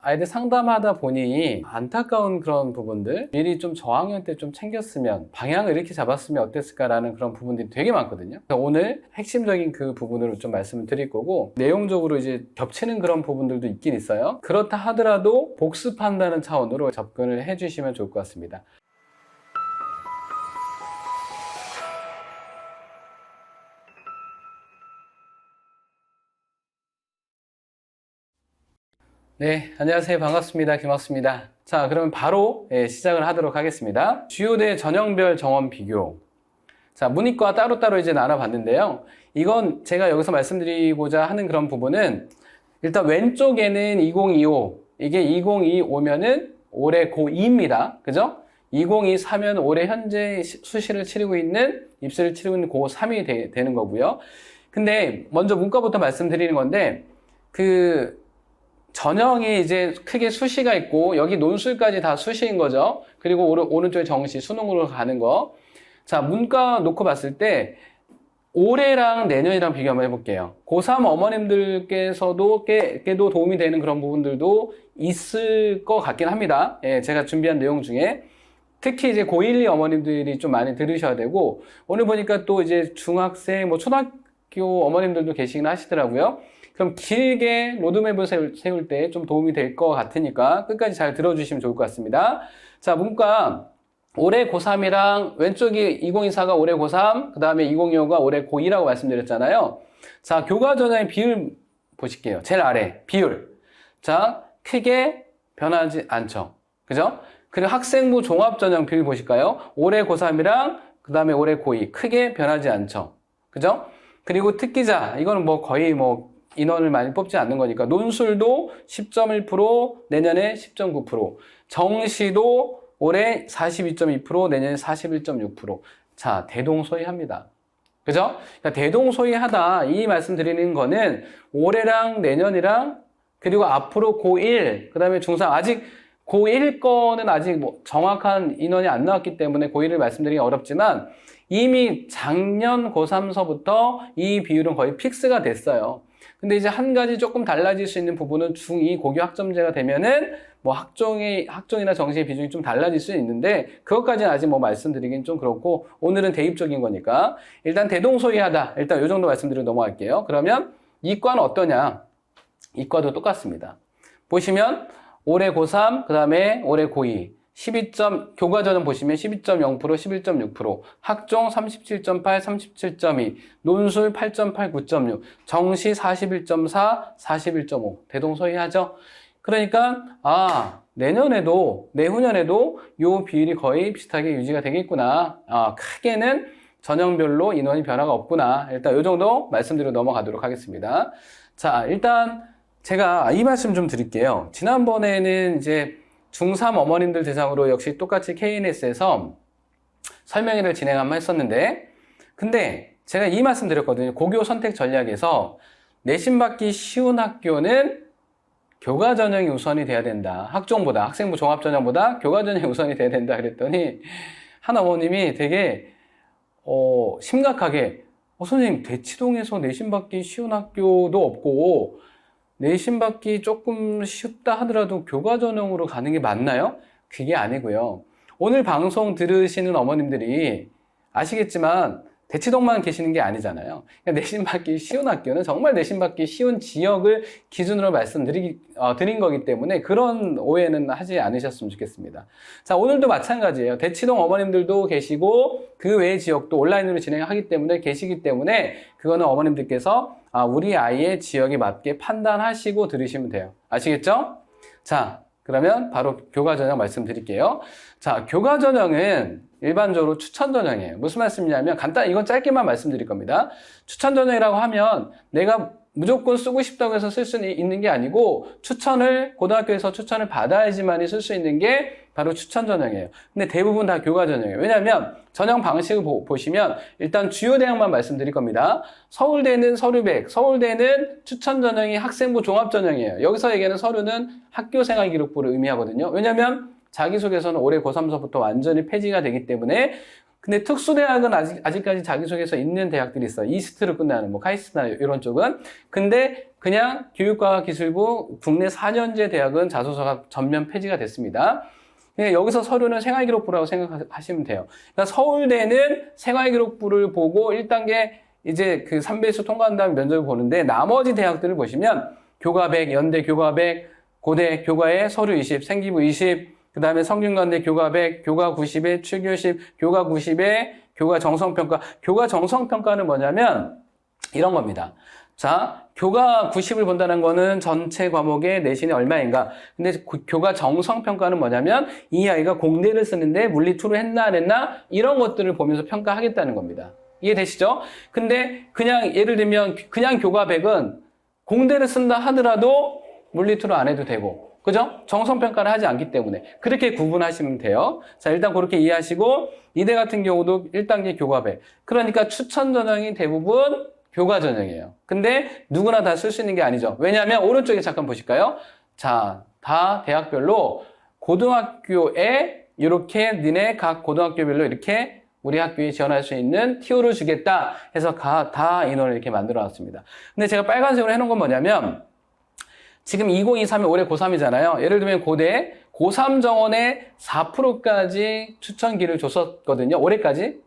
아이들 상담하다 보니 안타까운 그런 부분들, 미리 좀 저학년 때 좀 챙겼으면, 방향을 이렇게 잡았으면 어땠을까라는 그런 부분들이 되게 많거든요. 그래서 오늘 핵심적인 그 부분으로 좀 말씀을 드릴 거고, 내용적으로 이제 겹치는 그런 부분들도 있긴 있어요. 그렇다 하더라도 복습한다는 차원으로 접근을 해주시면 좋을 것 같습니다. 네, 안녕하세요. 반갑습니다. 김학수입니다. 자, 그러면 바로 시작을 하도록 하겠습니다. 주요대 전형별 정원 비교. 자, 문이과 따로따로 이제 나눠봤는데요. 이건 제가 여기서 말씀드리고자 하는 그런 부분은 일단 왼쪽에는 2025, 이게 2025면은 올해 고2입니다. 그죠? 2024면 올해 현재 수시를 치르고 있는, 입시를 치르고 있는 고3이 되는 거고요. 근데 먼저 문과부터 말씀드리는 건데, 전형이 이제 크게 수시가 있고, 여기 논술까지 다 수시인 거죠. 그리고 오른쪽에 정시, 수능으로 가는 거. 자, 문과 놓고 봤을 때, 올해랑 내년이랑 비교 한번 해볼게요. 고3 어머님들께서도 꽤도 도움이 되는 그런 부분들도 있을 것 같긴 합니다. 예, 제가 준비한 내용 중에. 특히 이제 고1, 2 어머님들이 좀 많이 들으셔야 되고, 오늘 보니까 또 이제 중학생, 초등학교 어머님들도 계시긴 하시더라고요. 그럼 길게 로드맵을 세울 때 좀 도움이 될 것 같으니까 끝까지 잘 들어주시면 좋을 것 같습니다. 자, 문과 올해 고3이랑 왼쪽이 2024가 올해 고3, 그 다음에 2025가 올해 고2라고 말씀드렸잖아요. 자, 교과 전형의 비율 보실게요. 제일 아래 비율. 자, 크게 변하지 않죠. 그죠? 그리고 학생부 종합전형 비율 보실까요? 올해 고3이랑 그 다음에 올해 고2 크게 변하지 않죠. 그죠? 그리고 특기자, 이거는 거의 인원을 많이 뽑지 않는 거니까 논술도 10.1%, 내년에 10.9%, 정시도 올해 42.2%, 내년에 41.6%. 자, 대동소이합니다. 그죠? 그러니까 대동소이하다 이 말씀 드리는 거는 올해랑 내년이랑 그리고 앞으로 고1, 그 다음에 중3, 아직 고1 거는 아직 정확한 인원이 안 나왔기 때문에 고1을 말씀드리기 어렵지만 이미 작년 고3서부터 이 비율은 거의 픽스가 됐어요. 근데 이제 한 가지 조금 달라질 수 있는 부분은 중2 고교 학점제가 되면은 학종이나 정시의 비중이 좀 달라질 수 있는데 그것까지는 아직 말씀드리긴 좀 그렇고 오늘은 대입적인 거니까 일단 대동소이하다. 일단 이 정도 말씀드리고 넘어갈게요. 그러면 이과는 어떠냐? 이과도 똑같습니다. 보시면 올해 고3, 그 다음에 올해 고2 교과전형 보시면 12.0%, 11.6%, 학종 37.8, 37.2, 논술 8.8, 9.6, 정시 41.4, 41.5 대동소이하죠. 그러니까 내년에도 내후년에도 이 비율이 거의 비슷하게 유지가 되겠구나. 크게는 전형별로 인원이 변화가 없구나. 일단 이 정도 말씀드리고 넘어가도록 하겠습니다. 자, 일단 제가 이 말씀 좀 드릴게요. 지난번에는 이제 중3 어머님들 대상으로 역시 똑같이 KNS에서 설명회를 진행하면 했었는데, 근데 제가 이 말씀 드렸거든요. 고교 선택 전략에서 내신 받기 쉬운 학교는 교과 전형이 우선이 돼야 된다. 학종보다, 학생부 종합 전형보다 교과 전형이 우선이 돼야 된다. 그랬더니 한 어머님이 되게 심각하게 선생님 대치동에서 내신 받기 쉬운 학교도 없고 내신 받기 조금 쉽다 하더라도 교과 전형으로 가는 게 맞나요? 그게 아니고요. 오늘 방송 들으시는 어머님들이 아시겠지만 대치동만 계시는 게 아니잖아요. 그러니까 내신 받기 쉬운 학교는 정말 내신 받기 쉬운 지역을 기준으로 드린 거기 때문에 그런 오해는 하지 않으셨으면 좋겠습니다. 자, 오늘도 마찬가지예요. 대치동 어머님들도 계시고 그 외의 지역도 온라인으로 진행하기 때문에 계시기 때문에 그거는 어머님들께서 우리 아이의 지역에 맞게 판단하시고 들으시면 돼요. 아시겠죠? 자, 그러면 바로 교과 전형 말씀드릴게요. 자, 교과 전형은 일반적으로 추천 전형이에요. 무슨 말씀이냐면 간단히 이건 짧게만 말씀드릴 겁니다. 추천 전형이라고 하면 내가 무조건 쓰고 싶다고 해서 쓸 수 있는 게 아니고 고등학교에서 추천을 받아야지만 쓸 수 있는 게 바로 추천 전형이에요. 근데 대부분 다 교과 전형이에요. 왜냐하면 전형 방식을 보시면 일단 주요 대학만 말씀드릴 겁니다. 서울대는 서류백, 서울대는 추천 전형이 학생부 종합 전형이에요. 여기서 얘기하는 서류는 학교생활 기록부를 의미하거든요. 왜냐하면 자기소개서는 올해 고3서부터 완전히 폐지가 되기 때문에 근데 특수대학은 아직까지 자기소개서 있는 대학들이 있어요. 이스트로 끝나는, 뭐, 카이스트나 이런 쪽은. 근데 그냥 교육과학기술부 국내 4년제 대학은 자소서가 전면 폐지가 됐습니다. 여기서 서류는 생활기록부라고 생각하시면 돼요. 그러니까 서울대는 생활기록부를 보고 1단계 이제 그 3배수 통과한 다음에 면접을 보는데 나머지 대학들을 보시면 교과 100, 연대 교과 100, 고대 교과에 서류 20, 생기부 20, 그 다음에 성균관대 교과 100, 교과 90에 출교 10, 교과 90에 교과 정성평가. 교과 정성평가는 뭐냐면 이런 겁니다. 자, 교과 90을 본다는 거는 전체 과목의 내신이 얼마인가. 근데 교과 정성평가는 뭐냐면 이 아이가 공대를 쓰는데 물리2를 했나 안 했나 이런 것들을 보면서 평가하겠다는 겁니다. 이해되시죠? 근데 그냥 예를 들면 그냥 교과 100은 공대를 쓴다 하더라도 물리2를 안 해도 되고, 그죠? 정성평가를 하지 않기 때문에 그렇게 구분하시면 돼요. 자, 일단 그렇게 이해하시고 이대 같은 경우도 1단계 교과 100. 그러니까 추천 전형이 대부분 교과 전형이에요. 근데 누구나 다 쓸 수 있는 게 아니죠. 왜냐하면 오른쪽에 잠깐 보실까요? 자, 다 대학별로 고등학교에 이렇게 니네 각 고등학교별로 이렇게 우리 학교에 지원할 수 있는 티오를 주겠다 해서 다 인원을 이렇게 만들어 놨습니다. 근데 제가 빨간색으로 해놓은 건 뭐냐면 지금 2023이 올해 고3이잖아요. 예를 들면 고대 고3 정원에 4%까지 추천기를 줬었거든요. 올해까지는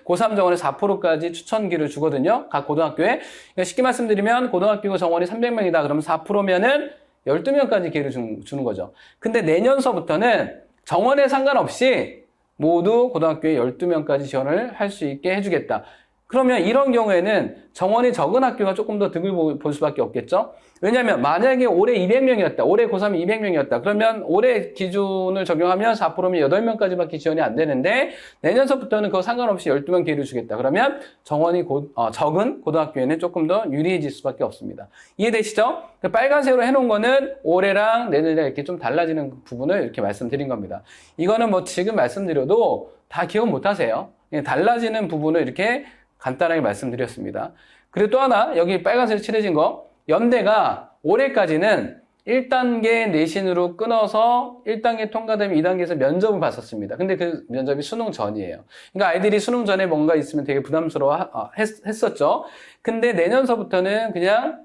고3 정원에 4%까지 추천기를 주거든요. 각 고등학교에. 그러니까 쉽게 말씀드리면 고등학교 정원이 300명이다. 그러면 4%면은 12명까지 기회를 주는 거죠. 근데 내년서부터는 정원에 상관없이 모두 고등학교에 12명까지 지원을 할 수 있게 해주겠다. 그러면 이런 경우에는 정원이 적은 학교가 조금 더 득을 볼 수밖에 없겠죠. 왜냐하면 만약에 올해 200명이었다. 올해 고3이 200명이었다. 그러면 올해 기준을 적용하면 4%면 8명까지밖에 지원이 안 되는데 내년서부터는 그거 상관없이 12명 기회를 주겠다. 그러면 정원이 적은 고등학교에는 조금 더 유리해질 수밖에 없습니다. 이해되시죠? 빨간색으로 해놓은 거는 올해랑 내년이랑 이렇게 좀 달라지는 부분을 이렇게 말씀드린 겁니다. 이거는 뭐 지금 말씀드려도 다 기억 못 하세요. 달라지는 부분을 이렇게 간단하게 말씀드렸습니다. 그리고 또 하나, 여기 빨간색으로 칠해진 거, 연대가 올해까지는 1단계 내신으로 끊어서 1단계 통과되면 2단계에서 면접을 봤었습니다. 근데 그 면접이 수능 전이에요. 그러니까 아이들이 수능 전에 뭔가 있으면 되게 부담스러워 했었죠. 근데 내년서부터는 그냥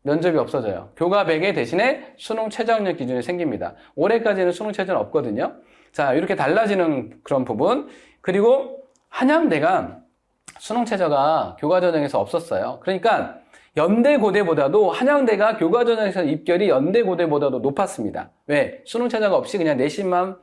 면접이 없어져요. 교과 100에 대신에 수능 최저학력 기준이 생깁니다. 올해까지는 수능 최저는 없거든요. 자, 이렇게 달라지는 그런 부분. 그리고 한양대가 수능 최저가 교과 전형에서 없었어요. 그러니까 연대 고대보다도 한양대가 교과 전형에서 입결이 연대 고대보다도 높았습니다. 왜? 수능 최저가 없이 그냥 내신만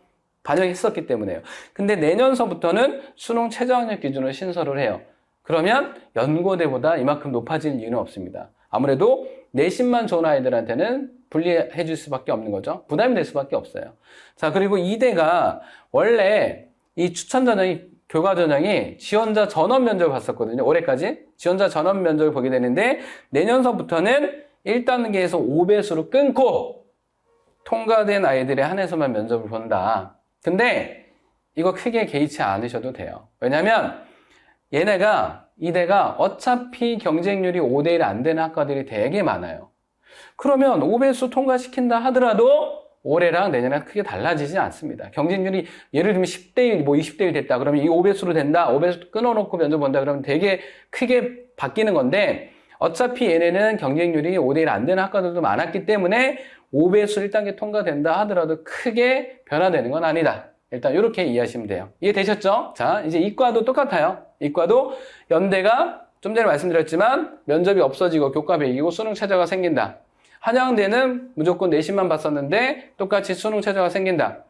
반영했었기 때문에요. 근데 내년서부터는 수능 최저학력 기준을 신설을 해요. 그러면 연고대보다 이만큼 높아질 이유는 없습니다. 아무래도 내신만 좋은 아이들한테는 불리해 줄 수밖에 없는 거죠. 부담이 될 수밖에 없어요. 자, 그리고 이대가 원래 이 추천 전형이 교과 전형이 지원자 전원 면접을 봤었거든요. 올해까지 지원자 전원 면접을 보게 되는데 내년서부터는 1단계에서 5배수로 끊고 통과된 아이들에 한해서만 면접을 본다. 근데 이거 크게 개의치 않으셔도 돼요. 왜냐면 이대가 어차피 경쟁률이 5대1 안 되는 학과들이 되게 많아요. 그러면 5배수 통과시킨다 하더라도 올해랑 내년에 크게 달라지지 않습니다. 경쟁률이 예를 들면 10대1, 뭐 20대1 됐다. 그러면 이 5배수로 된다. 5배수 끊어놓고 면접 본다. 그러면 되게 크게 바뀌는 건데 어차피 얘네는 경쟁률이 5대1 안 되는 학과들도 많았기 때문에 5배수 1단계 통과된다 하더라도 크게 변화되는 건 아니다. 일단 이렇게 이해하시면 돼요. 이해되셨죠? 자, 이제 이과도 똑같아요. 이과도 연대가 좀 전에 말씀드렸지만 면접이 없어지고 교과 100이고 수능 최저가 생긴다. 한양대는 무조건 내신만 봤었는데 똑같이 수능 최저가 생긴다.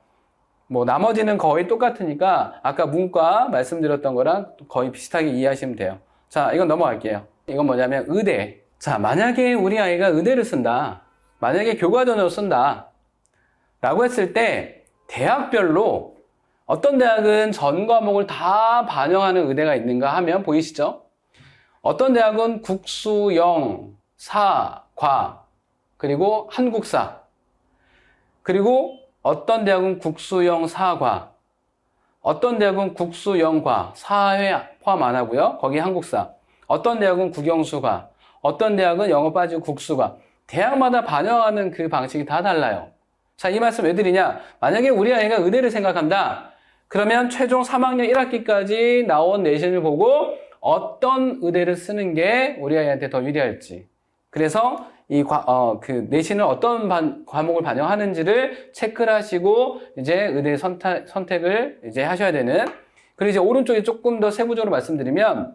뭐 나머지는 거의 똑같으니까 아까 문과 말씀드렸던 거랑 거의 비슷하게 이해하시면 돼요. 자, 이건 넘어갈게요. 이건 뭐냐면 의대. 자, 만약에 우리 아이가 의대를 쓴다. 만약에 교과 전형을 쓴다. 라고 했을 때 대학별로 어떤 대학은 전 과목을 다 반영하는 의대가 있는가 하면 보이시죠? 어떤 대학은 국수, 영, 사, 과 그리고 한국사. 그리고 어떤 대학은 국수영 사과. 어떤 대학은 국수영과 사회 포함 안 하고요. 거기 한국사. 어떤 대학은 국영수과. 어떤 대학은 영어 빠지고 국수과. 대학마다 반영하는 그 방식이 다 달라요. 자, 이 말씀 왜 드리냐? 만약에 우리 아이가 의대를 생각한다. 그러면 최종 3학년 1학기까지 나온 내신을 보고 어떤 의대를 쓰는 게 우리 아이한테 더 유리할지. 그래서 그 내신을 어떤 과목을 반영하는지를 체크를 하시고 이제 의대 선택을 이제 하셔야 되는. 그리고 이제 오른쪽에 조금 더 세부적으로 말씀드리면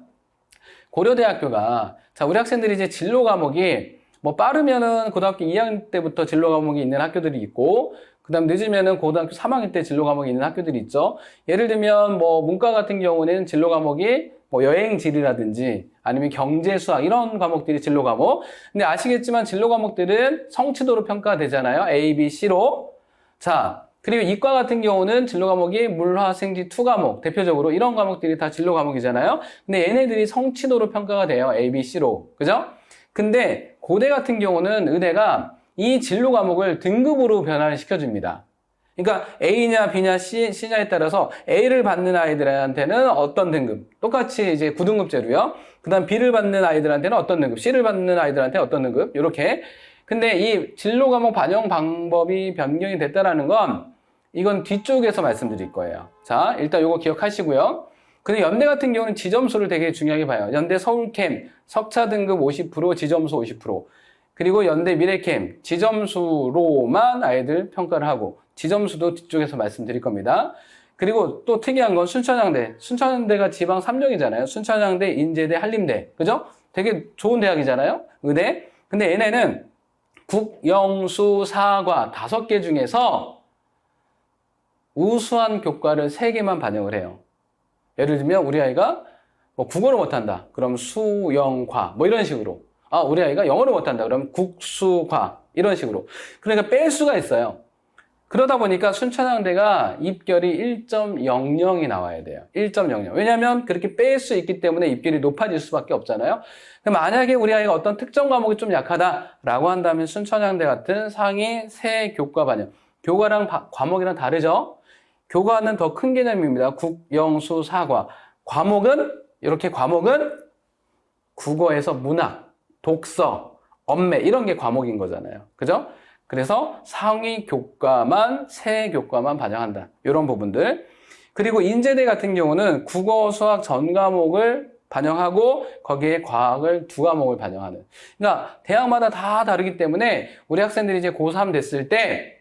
고려대학교가 자, 우리 학생들이 이제 진로 과목이 뭐 빠르면은 고등학교 2학년 때부터 진로 과목이 있는 학교들이 있고 그다음 늦으면은 고등학교 3학년 때 진로 과목이 있는 학교들이 있죠. 예를 들면 뭐 문과 같은 경우는 진로 과목이 뭐 여행지리라든지 아니면 경제, 수학 이런 과목들이 진로 과목. 근데 아시겠지만 진로 과목들은 성취도로 평가되잖아요. A, B, C로. 자, 그리고 이과 같은 경우는 진로 과목이 물화, 생지, 투 과목 대표적으로 이런 과목들이 다 진로 과목이잖아요. 근데 얘네들이 성취도로 평가가 돼요. A, B, C로. 그죠? 근데 고대 같은 경우는 의대가 이 진로 과목을 등급으로 변화를 시켜줍니다. 그러니까 A냐 B냐 C냐에 따라서 A를 받는 아이들한테는 어떤 등급, 똑같이 이제 9등급제로요. 그 다음 B를 받는 아이들한테는 어떤 등급, C를 받는 아이들한테 어떤 등급, 이렇게. 근데 이 진로 과목 반영 방법이 변경이 됐다라는 건 이건 뒤쪽에서 말씀드릴 거예요. 자, 일단 이거 기억하시고요. 근데 연대 같은 경우는 지점수를 되게 중요하게 봐요. 연대 서울캠, 석차 등급 50%, 지점수 50%. 그리고 연대 미래캠, 지점수로만 아이들 평가를 하고 지점수도 뒤쪽에서 말씀드릴 겁니다. 그리고 또 특이한 건 순천향대. 순천향대가 지방 3령이잖아요. 순천향대, 인제대, 한림대. 그죠? 되게 좋은 대학이잖아요. 의대. 근데 얘네는 국, 영, 수, 사과 5개 중에서 우수한 교과를 3개만 반영을 해요. 예를 들면 우리 아이가 뭐 국어를 못한다. 그럼 수, 영, 과 뭐 이런 식으로. 아, 우리 아이가 영어를 못한다. 그럼 국, 수, 과 이런 식으로. 그러니까 뺄 수가 있어요. 그러다 보니까 순천향대가 입결이 1.00이 나와야 돼요. 1.00. 왜냐하면 그렇게 뺄 수 있기 때문에 입결이 높아질 수밖에 없잖아요. 만약에 우리 아이가 어떤 특정 과목이 좀 약하다라고 한다면 순천향대 같은 상위 3 교과 반영. 교과랑 과목이랑 다르죠? 교과는 더 큰 개념입니다. 국, 영, 수, 사과. 이렇게 과목은 국어에서 문학, 독서, 언매 이런 게 과목인 거잖아요. 그죠? 그래서 상위 교과만 3 교과만 반영한다. 이런 부분들. 그리고 인제대 같은 경우는 국어, 수학 전 과목을 반영하고 거기에 과학을 2 과목을 반영하는. 그러니까 대학마다 다 다르기 때문에 우리 학생들이 이제 고3 됐을 때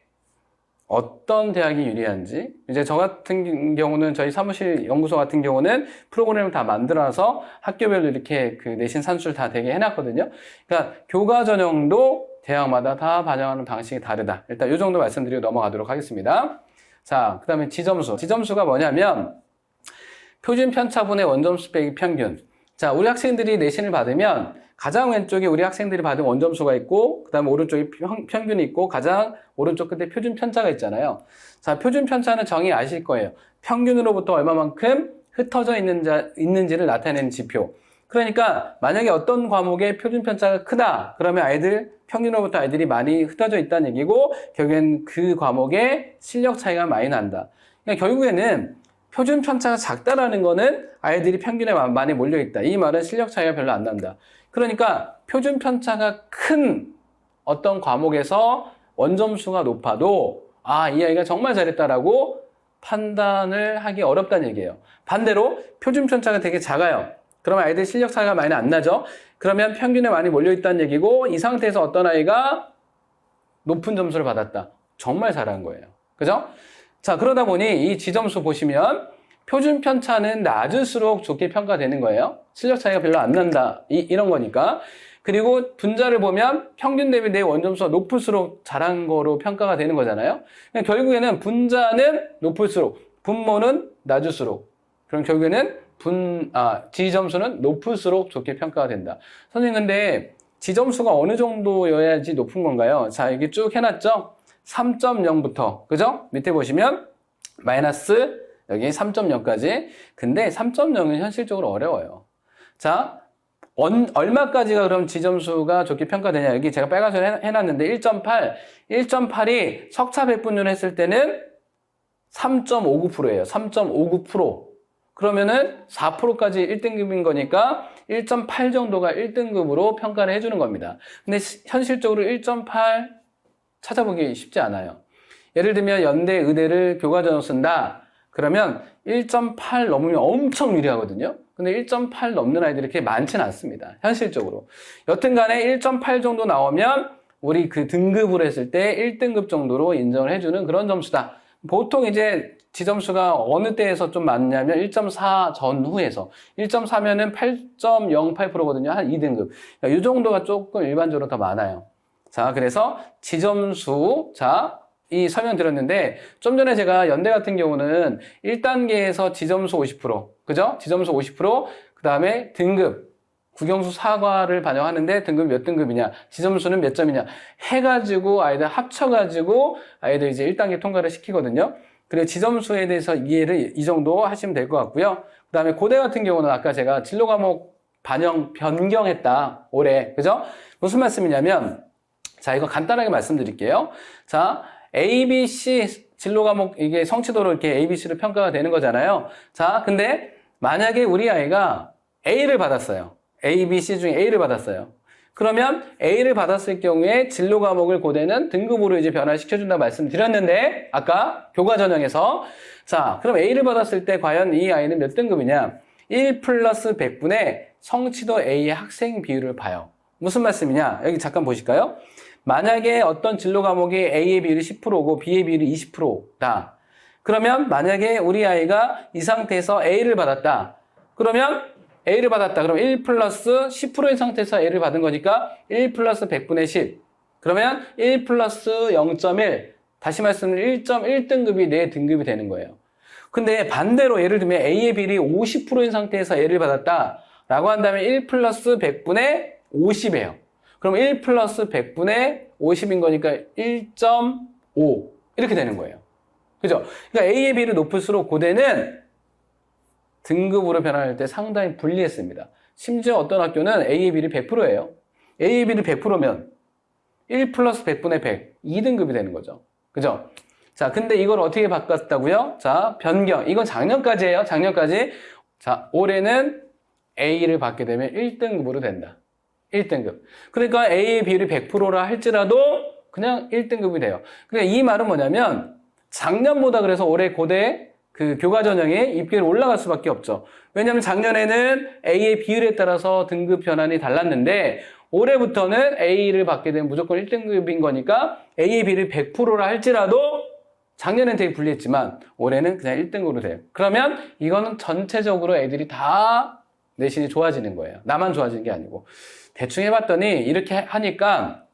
어떤 대학이 유리한지 이제 저 같은 경우는 저희 사무실 연구소 같은 경우는 프로그램을 다 만들어서 학교별로 이렇게 그 내신 산출 다 되게 해놨거든요. 그러니까 교과 전형도 대학마다 다 반영하는 방식이 다르다. 일단 이 정도 말씀드리고 넘어가도록 하겠습니다. 자, 그 다음에 지점수. 지점수가 뭐냐면 표준 편차분의 원점수 빼기 평균. 자, 우리 학생들이 내신을 받으면 가장 왼쪽에 우리 학생들이 받은 원점수가 있고 그 다음에 오른쪽에 평균이 있고 가장 오른쪽 끝에 표준 편차가 있잖아요. 자, 표준 편차는 정의 아실 거예요. 평균으로부터 얼마만큼 흩어져 있는지를 나타내는 지표. 그러니까 만약에 어떤 과목의 표준 편차가 크다 그러면 평균으로부터 아이들이 많이 흩어져 있다는 얘기고 결국엔 그 과목의 실력 차이가 많이 난다. 그러니까 결국에는 표준 편차가 작다라는 거는 아이들이 평균에 많이 몰려있다. 이 말은 실력 차이가 별로 안 난다. 그러니까 표준 편차가 큰 어떤 과목에서 원점수가 높아도 이 아이가 정말 잘했다라고 판단을 하기 어렵다는 얘기예요. 반대로 표준 편차가 되게 작아요. 그러면 아이들 실력 차이가 많이 안 나죠. 그러면 평균에 많이 몰려있다는 얘기고 이 상태에서 어떤 아이가 높은 점수를 받았다. 정말 잘한 거예요. 그죠? 자, 그러다 보니 이 지점수 보시면 표준 편차는 낮을수록 좋게 평가되는 거예요. 실력 차이가 별로 안 난다. 이런 거니까. 그리고 분자를 보면 평균 대비 내 원점수가 높을수록 잘한 거로 평가가 되는 거잖아요. 그러니까 결국에는 분자는 높을수록, 분모는 낮을수록. 그럼 결국에는 지점수는 높을수록 좋게 평가가 된다. 선생님, 근데 지점수가 어느 정도여야지 높은 건가요? 자, 여기 쭉 해놨죠? 3.0부터, 그죠? 밑에 보시면 마이너스 여기 3.0까지. 근데 3.0은 현실적으로 어려워요. 자, 얼마까지가 그럼 지점수가 좋게 평가되냐? 여기 제가 빨간색으로 해놨는데 1.8. 1.8이 석차 백분율 했을 때는 3.59%예요. 3.59%. 그러면은 4%까지 1등급인 거니까 1.8 정도가 1등급으로 평가를 해주는 겁니다. 근데 현실적으로 1.8 찾아보기 쉽지 않아요. 예를 들면 연대, 의대를 교과전형 쓴다. 그러면 1.8 넘으면 엄청 유리하거든요. 근데 1.8 넘는 아이들이 그렇게 많지는 않습니다. 현실적으로. 여튼 간에 1.8 정도 나오면 우리 그 등급을 했을 때 1등급 정도로 인정을 해주는 그런 점수다. 보통 이제 지점수가 어느 때에서 좀 많냐면 1.4 전후에서 1.4면은 8.08%거든요. 한 2등급. 이 정도가 조금 일반적으로 더 많아요. 자, 그래서 지점수, 자, 이 설명 드렸는데 좀 전에 제가 연대 같은 경우는 1단계에서 지점수 50%, 그죠? 지점수 50%, 그 다음에 등급, 국영수 사과를 반영하는데 등급이 몇 등급이냐, 지점수는 몇 점이냐 해가지고 아이들 합쳐가지고 아이들 이제 1단계 통과를 시키거든요. 그리고 지점수에 대해서 이해를 이 정도 하시면 될 것 같고요. 그 다음에 고대 같은 경우는 아까 제가 진로 과목 변경했다, 올해. 그죠? 무슨 말씀이냐면, 자, 이거 간단하게 말씀드릴게요. 자, A, B, C 진로 과목, 이게 성취도로 이렇게 A, B, C로 평가가 되는 거잖아요. 자, 근데 만약에 우리 아이가 A를 받았어요. A, B, C 중에 A를 받았어요. 그러면 A를 받았을 경우에 진로 과목을 고대는 등급으로 이제 변화시켜준다고 말씀드렸는데, 아까 교과 전형에서. 자, 그럼 A를 받았을 때 과연 이 아이는 몇 등급이냐? 1 플러스 100분의 성취도 A의 학생 비율을 봐요. 무슨 말씀이냐? 여기 잠깐 보실까요? 만약에 어떤 진로 과목이 A의 비율이 10%고 B의 비율이 20%다. 그러면 만약에 우리 아이가 이 상태에서 A를 받았다. 그러면 A를 받았다. 그럼 1 플러스 10%인 상태에서 A를 받은 거니까 1 플러스 100분의 10. 그러면 1 플러스 0.1. 다시 말씀드리면 1.1등급이 내 등급이 되는 거예요. 근데 반대로 예를 들면 A의 비율이 50%인 상태에서 A를 받았다. 라고 한다면 1 플러스 100분의 50이에요. 그럼 1 플러스 100분의 50인 거니까 1.5 이렇게 되는 거예요. 그죠? 그러니까 A의 비율이 높을수록 고대는 등급으로 변화할 때 상당히 불리했습니다. 심지어 어떤 학교는 A의 비율이 100%예요. A의 비율이 100%면 1 플러스 100분의 100, 2등급이 되는 거죠. 그죠? 자, 근데 이걸 어떻게 바꿨다고요? 자, 변경. 이건 작년까지예요. 작년까지. 자, 올해는 A를 받게 되면 1등급으로 된다. 1등급. 그러니까 A의 비율이 100%라 할지라도 그냥 1등급이 돼요. 그러니까 이 말은 뭐냐면 작년보다 그래서 올해 고대 그 교과 전형의 입결이 올라갈 수밖에 없죠. 왜냐하면 작년에는 A의 비율에 따라서 등급 변환이 달랐는데 올해부터는 A를 받게 되면 무조건 1등급인 거니까 A의 비율이 100%라 할지라도 작년엔 되게 불리했지만 올해는 그냥 1등급으로 돼요. 그러면 이거는 전체적으로 애들이 다 내신이 좋아지는 거예요. 나만 좋아지는 게 아니고. 대충 해봤더니 이렇게 하니까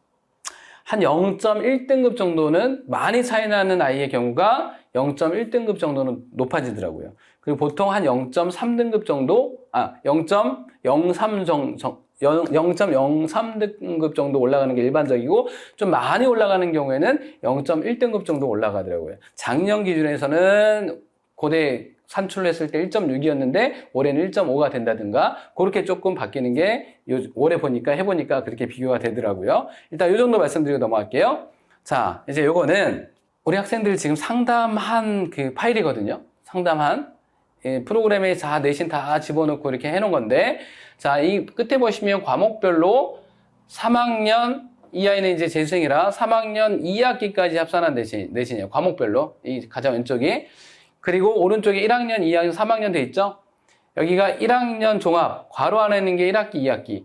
한 0.1등급 정도는 많이 차이 나는 아이의 경우가 0.1등급 정도는 높아지더라고요. 그리고 보통 한 0.3등급 정도, 0.03등급 정도 올라가는 게 일반적이고 좀 많이 올라가는 경우에는 0.1등급 정도 올라가더라고요. 작년 기준에서는 고대 산출을 했을 때 1.6이었는데 올해는 1.5가 된다든가 그렇게 조금 바뀌는 게 올해 해보니까 그렇게 비교가 되더라고요. 일단 이 정도 말씀드리고 넘어갈게요. 자, 이제 요거는 우리 학생들 지금 상담한 그 파일이거든요. 상담한 프로그램에 다 내신 다 집어넣고 이렇게 해놓은 건데, 자, 이 끝에 보시면 과목별로 3학년 이 아이는 이제 재수생이라 3학년 2학기까지 합산한 내신이에요. 과목별로. 이 가장 왼쪽이. 그리고 오른쪽에 1학년, 2학년, 3학년 돼 있죠? 여기가 1학년 종합, 괄호 안에 있는 게 1학기, 2학기.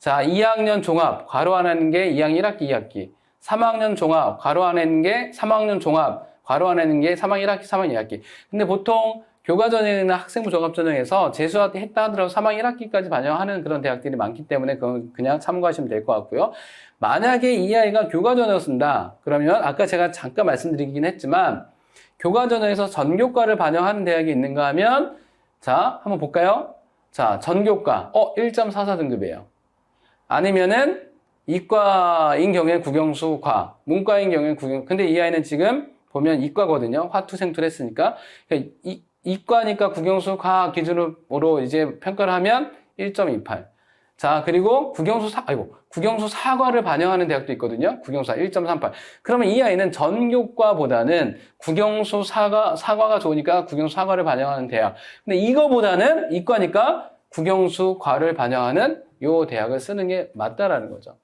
자, 2학년 종합, 괄호 안에 있는 게 2학년 1학기, 2학기. 3학년 종합, 괄호 안에 있는 게 3학년 종합, 괄호 안에 있는 게 3학년 1학기, 3학년 2학기. 근데 보통 교과 전형이나 학생부 종합 전형에서 재수했다 하더라도 3학년 1학기까지 반영하는 그런 대학들이 많기 때문에 그건 그냥 참고하시면 될 것 같고요. 만약에 이 아이가 교과 전형을 쓴다. 그러면 아까 제가 잠깐 말씀드리긴 했지만 교과 전형에서 전교과를 반영하는 대학이 있는가 하면 자, 한번 볼까요? 자, 전교과 1.44등급이에요. 아니면은 이과인 경우에 국영수과, 문과인 경우에 근데 이 아이는 지금 보면 이과거든요. 화투생투를 했으니까. 그러니까 이과니까 국영수과 기준으로 이제 평가를 하면 1.28. 자, 그리고 국영수 사과를 반영하는 대학도 있거든요. 국영수 1.38. 그러면 이 아이는 전교과보다는 국영수 사과가 좋으니까 국영수 사과를 반영하는 대학. 근데 이거보다는 이과니까 국영수과를 반영하는 요 대학을 쓰는 게 맞다라는 거죠.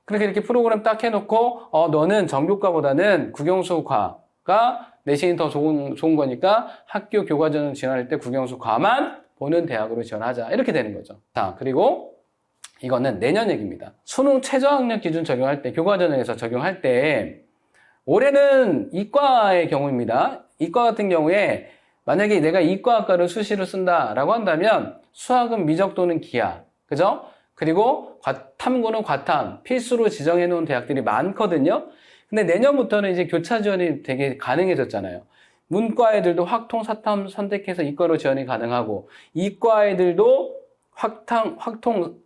그렇게 이렇게 프로그램 딱 해놓고, 너는 전교과보다는 국영수과가 내신이 더 좋은 거니까 학교 교과전을 지원할 때 국영수 과만 보는 대학으로 지원하자. 이렇게 되는 거죠. 자, 그리고 이거는 내년 얘기입니다. 수능 최저학력 기준 적용할 때, 교과전형에서 적용할 때 올해는 이과의 경우입니다. 이과 같은 경우에 만약에 내가 이과학과를 수시로 쓴다라고 한다면 수학은 미적 또는 기하, 그죠? 그리고 탐구는 과탐, 필수로 지정해 놓은 대학들이 많거든요. 근데 내년부터는 이제 교차 지원이 되게 가능해졌잖아요. 문과 애들도 확통, 사탐 선택해서 이과로 지원이 가능하고, 이과 애들도 확통,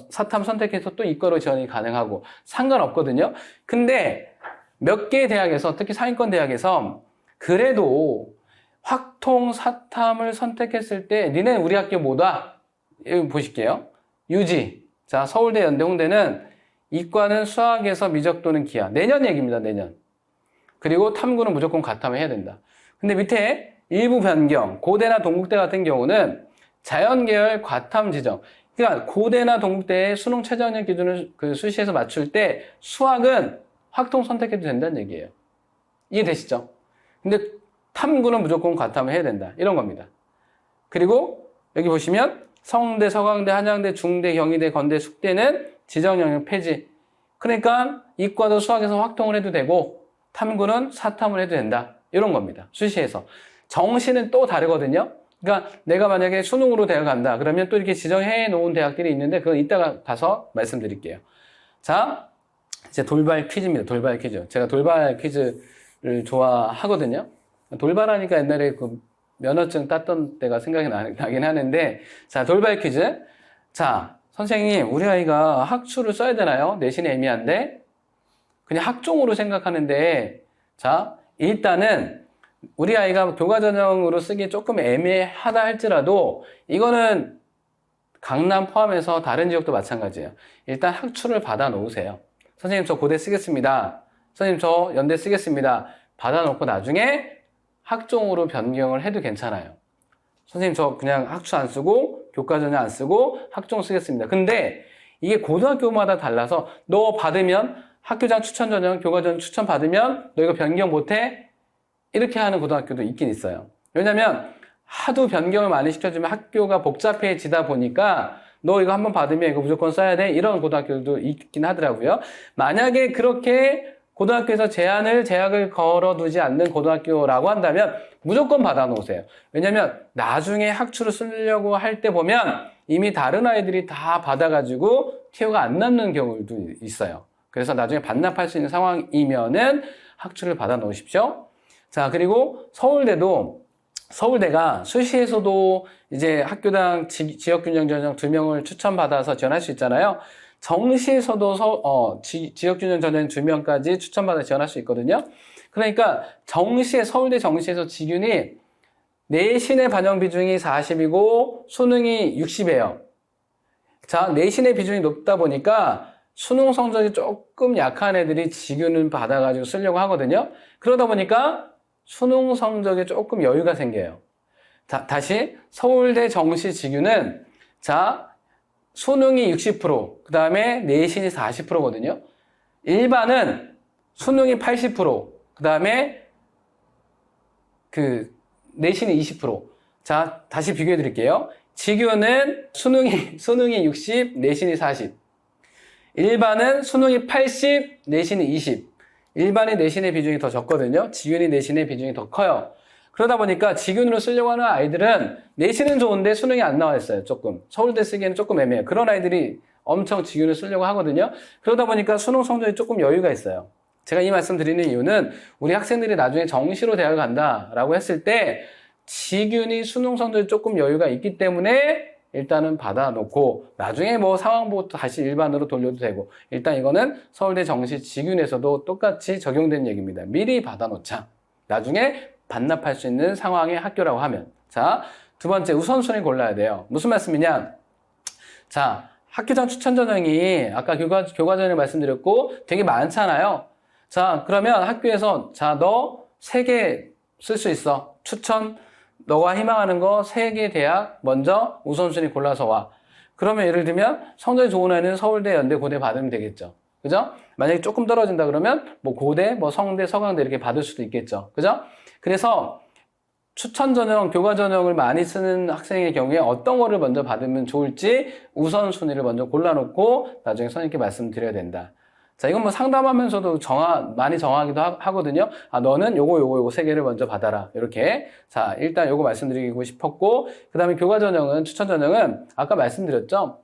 사탐 선택해서 또 이과로 지원이 가능하고, 상관없거든요. 근데 몇 개 대학에서, 특히 상위권 대학에서 그래도 확통, 사탐을 선택했을 때 니네 우리 학교 못 와. 여기 보실게요. 유지. 자, 서울대, 연대, 홍대는 이과는 수학에서 미적 또는 기하. 내년 얘기입니다, 내년. 그리고 탐구는 무조건 과탐을 해야 된다. 근데 밑에 일부 변경, 고대나 동국대 같은 경우는 자연계열 과탐 지정. 그러니까 고대나 동국대의 수능 최저학력 기준을 그 수시에서 맞출 때 수학은 확통 선택해도 된다는 얘기예요. 이해되시죠? 근데 탐구는 무조건 과탐을 해야 된다. 이런 겁니다. 그리고 여기 보시면 성대, 서강대, 한양대, 중대, 경희대, 건대, 숙대는 지정 영역 폐지. 그러니까 이과도 수학에서 확통을 해도 되고 탐구는 사탐을 해도 된다. 이런 겁니다. 수시에서. 정시는 또 다르거든요. 그러니까 내가 만약에 수능으로 대학 간다. 그러면 또 이렇게 지정해 놓은 대학들이 있는데 그건 이따가 가서 말씀드릴게요. 자, 이제 돌발 퀴즈입니다. 돌발 퀴즈. 제가 돌발 퀴즈를 좋아하거든요. 돌발하니까 옛날에 그 면허증 땄던 때가 생각이 나긴 하는데, 자, 돌발 퀴즈. 자, 선생님, 우리 아이가 학추를 써야 되나요? 내신이 애매한데? 그냥 학종으로 생각하는데, 자, 일단은 우리 아이가 교과전형으로 쓰기 조금 애매하다 할지라도 이거는 강남 포함해서 다른 지역도 마찬가지예요. 일단 학추를 받아 놓으세요. 선생님, 저 고대 쓰겠습니다. 선생님, 저 연대 쓰겠습니다. 받아 놓고 나중에 학종으로 변경을 해도 괜찮아요. 선생님, 저 그냥 학추 안 쓰고 교과전형 안 쓰고 학종 쓰겠습니다. 근데 이게 고등학교마다 달라서 너 받으면 학교장 추천 전형, 교과전형 추천 받으면 너 이거 변경 못해? 이렇게 하는 고등학교도 있긴 있어요. 왜냐면 하도 변경을 많이 시켜주면 학교가 복잡해지다 보니까 너 이거 한번 받으면 이거 무조건 써야 돼? 이런 고등학교도 있긴 하더라고요. 만약에 그렇게 고등학교에서 제약을 걸어두지 않는 고등학교라고 한다면 무조건 받아놓으세요. 왜냐면 나중에 학추를 쓰려고 할 때 보면 이미 다른 아이들이 다 받아가지고 티오가 안 남는 경우도 있어요. 그래서 나중에 반납할 수 있는 상황이면은 학추를 받아놓으십시오. 자, 그리고 서울대가 수시에서도 이제 학교당 지역균형 전형 2명을 추천받아서 지원할 수 있잖아요. 정시에서도 지역균형 전형 2명까지 추천받아 지원할 수 있거든요. 그러니까 서울대 정시에서 지균이 내신의 반영 비중이 40이고 수능이 60이에요. 자, 내신의 비중이 높다 보니까 수능 성적이 조금 약한 애들이 지균을 받아가지고 쓰려고 하거든요. 그러다 보니까 수능 성적에 조금 여유가 생겨요. 자, 다시 서울대 정시 지균은 자, 수능이 60%, 그 다음에 내신이 40%거든요. 일반은 수능이 80%, 그 다음에 내신이 20%. 자, 다시 비교해 드릴게요. 지균은 수능이 60, 내신이 40. 일반은 수능이 80, 내신이 20. 일반의 내신의 비중이 더 적거든요. 지균이 내신의 비중이 더 커요. 그러다 보니까 지균으로 쓰려고 하는 아이들은 내신은 좋은데 수능이 안 나와 있어요. 조금. 서울대 쓰기에는 조금 애매해요. 그런 아이들이 엄청 지균을 쓰려고 하거든요. 그러다 보니까 수능 성적이 조금 여유가 있어요. 제가 이 말씀 드리는 이유는 우리 학생들이 나중에 정시로 대학을 간다라고 했을 때 지균이 수능 성적이 조금 여유가 있기 때문에 일단은 받아놓고 나중에 뭐 상황 보고 다시 일반으로 돌려도 되고 일단 이거는 서울대 정시 지균에서도 똑같이 적용된 얘기입니다. 미리 받아놓자. 나중에 반납할 수 있는 상황의 학교라고 하면. 자, 두 번째 우선순위 골라야 돼요. 무슨 말씀이냐? 자, 학교장 추천 전형이 아까 교과전형 말씀드렸고 되게 많잖아요. 자, 그러면 학교에서 자, 너 3개 쓸 수 있어. 추천 너가 희망하는 거 3개 대학 먼저 우선순위 골라서 와. 그러면 예를 들면 성적이 좋은 애는 서울대, 연대, 고대 받으면 되겠죠. 그죠? 만약에 조금 떨어진다 그러면 뭐 고대, 뭐 성대, 서강대 이렇게 받을 수도 있겠죠. 그죠? 그래서 추천 전형, 교과 전형을 많이 쓰는 학생의 경우에 어떤 거를 먼저 받으면 좋을지 우선순위를 먼저 골라놓고 나중에 선생님께 말씀드려야 된다. 자, 이건 뭐 상담하면서도 많이 정하기도 하거든요. 아, 너는 요거 세 개를 먼저 받아라. 이렇게. 자, 일단 요거 말씀드리고 싶었고, 그 다음에 교과 전형은, 추천 전형은 아까 말씀드렸죠.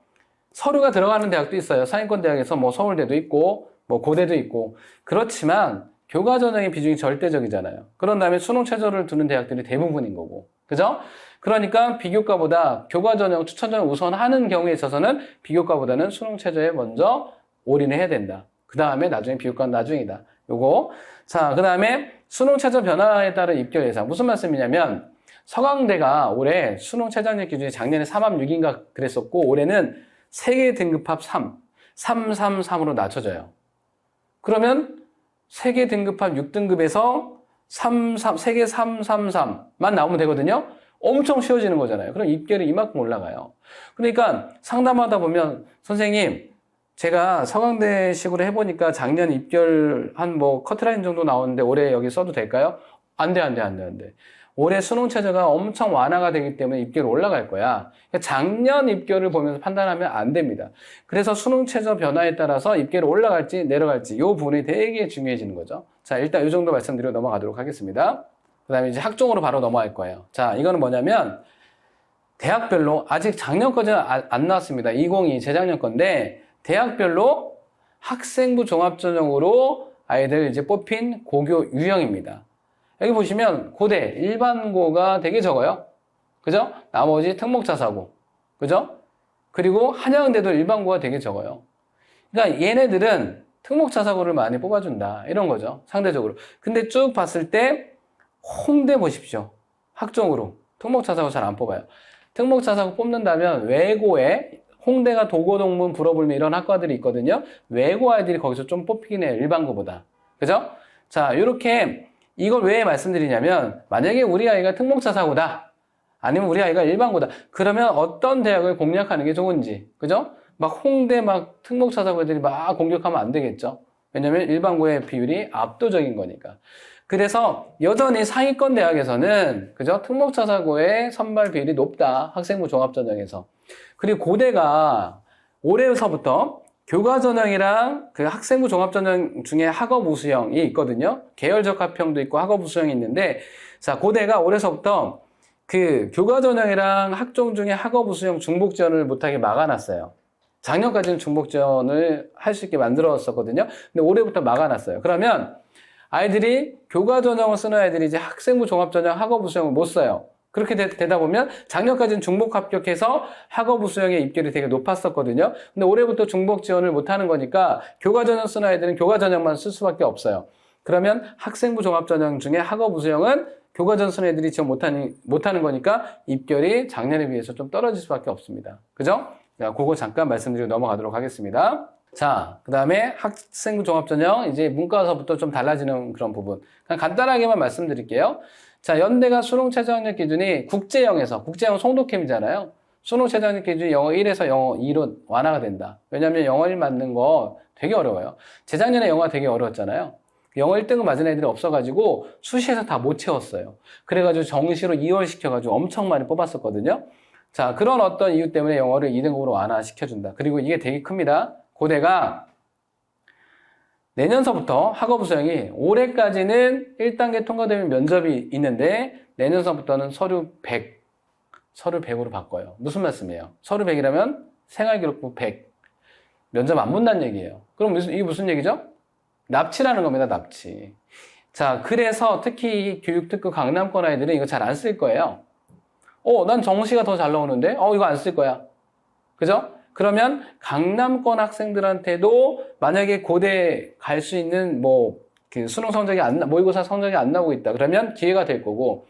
서류가 들어가는 대학도 있어요. 상위권 대학에서 뭐 서울대도 있고, 뭐 고대도 있고. 그렇지만 교과 전형의 비중이 절대적이잖아요. 그런 다음에 수능 최저를 두는 대학들이 대부분인 거고. 그죠? 그러니까 비교과보다 교과 전형, 추천 전형 우선하는 경우에 있어서는 비교과보다는 수능 최저에 먼저 올인을 해야 된다. 그 다음에 나중에 비교과는 나중이다. 요거. 자, 그 다음에 수능 최저 변화에 따른 입결 예상. 무슨 말씀이냐면 서강대가 올해 수능 최저학력 기준이 작년에 3합6인가 그랬었고 올해는 세계 등급합 333으로 낮춰져요. 그러면 세계 등급합 6등급에서 세계 333만 나오면 되거든요. 엄청 쉬워지는 거잖아요. 그럼 입결이 이만큼 올라가요. 그러니까 상담하다 보면 선생님 제가 서강대식으로 해보니까 작년 입결 한 뭐 커트라인 정도 나오는데 올해 여기 써도 될까요? 안 돼. 올해 수능 최저가 엄청 완화가 되기 때문에 입결이 올라갈 거야. 그러니까 작년 입결을 보면서 판단하면 안 됩니다. 그래서 수능 최저 변화에 따라서 입결이 올라갈지 내려갈지 이 부분이 되게 중요해지는 거죠. 자, 일단 이 정도 말씀드리고 넘어가도록 하겠습니다. 그 다음에 이제 학종으로 바로 넘어갈 거예요. 자, 이거는 뭐냐면 대학별로 아직 작년까지는 안 나왔습니다. 2022 재작년 건데 대학별로 학생부 종합전형으로 아이들 이제 뽑힌 고교 유형입니다. 여기 보시면 고대, 일반고가 되게 적어요. 그죠? 나머지 특목자사고. 그죠? 그리고 한양대도 일반고가 되게 적어요. 그러니까 얘네들은 특목자사고를 많이 뽑아준다. 이런 거죠. 상대적으로. 근데 쭉 봤을 때 홍대 보십시오. 학종으로. 특목자사고 잘 안 뽑아요. 특목자사고 뽑는다면 외고에 홍대가 도고동문 불어불미 이런 학과들이 있거든요. 외고 아이들이 거기서 좀 뽑히긴 해요. 일반고보다. 그죠? 자, 이렇게 이걸 왜 말씀드리냐면 만약에 우리 아이가 특목자사고다. 아니면 우리 아이가 일반고다. 그러면 어떤 대학을 공략하는 게 좋은지. 그죠? 막 홍대 막 특목자사고 애들이 막 공격하면 안 되겠죠. 왜냐면 일반고의 비율이 압도적인 거니까. 그래서 여전히 상위권 대학에서는 그죠? 특목자사고의 선발 비율이 높다. 학생부 종합전형에서. 그리고 고대가 올해서부터 교과전형이랑 그 학생부 종합전형 중에 학업 우수형이 있거든요. 계열적 합형도 있고 학업 우수형이 있는데, 자, 고대가 올해서부터 그 교과전형이랑 학종 중에 학업 우수형 중복 지원을 못하게 막아놨어요. 작년까지는 중복 지원을 할 수 있게 만들었었거든요. 근데 올해부터 막아놨어요. 그러면 아이들이 교과전형을 쓰는 아이들이 이제 학생부 종합전형 학업 우수형을 못 써요. 그렇게 되다 보면 작년까지는 중복 합격해서 학업 우수형의 입결이 되게 높았었거든요. 근데 올해부터 중복 지원을 못하는 거니까 교과전형 쓰는 아이들은 교과전형만 쓸 수밖에 없어요. 그러면 학생부 종합전형 중에 학업 우수형은 교과전 쓰는 애들이 지원 못하는 거니까 입결이 작년에 비해서 좀 떨어질 수밖에 없습니다. 그죠? 자, 그거 잠깐 말씀드리고 넘어가도록 하겠습니다. 자, 그 다음에 학생부 종합전형 이제 문과서부터 좀 달라지는 그런 부분. 그냥 간단하게만 말씀드릴게요. 자, 연대가 수능 최저학력 기준이 국제형 송도캠이잖아요. 수능 최저학력 기준이 영어 1에서 영어 2로 완화가 된다. 왜냐면 영어 1 맞는 거 되게 어려워요. 재작년에 영어가 되게 어려웠잖아요. 영어 1등급 맞은 애들이 없어가지고 수시에서 다 못 채웠어요. 그래가지고 정시로 2월 시켜가지고 엄청 많이 뽑았었거든요. 자, 그런 어떤 이유 때문에 영어를 2등급으로 완화시켜준다. 그리고 이게 되게 큽니다. 고대가 내년서부터 학업 우수형이 올해까지는 1단계 통과되면 면접이 있는데 내년서부터는 서류 100으로 바꿔요. 무슨 말씀이에요? 서류 100이라면 생활기록부 100. 면접 안 본다는 얘기예요. 그럼 이게 무슨 얘기죠? 납치라는 겁니다. 납치. 자, 그래서 특히 교육특구 강남권 아이들은 이거 잘 안 쓸 거예요. 난 정시가 더 잘 나오는데? 이거 안 쓸 거야. 그죠? 그러면 강남권 학생들한테도 만약에 고대 갈 수 있는 그 수능 성적이 모의고사 성적이 안 나오고 있다. 그러면 기회가 될 거고,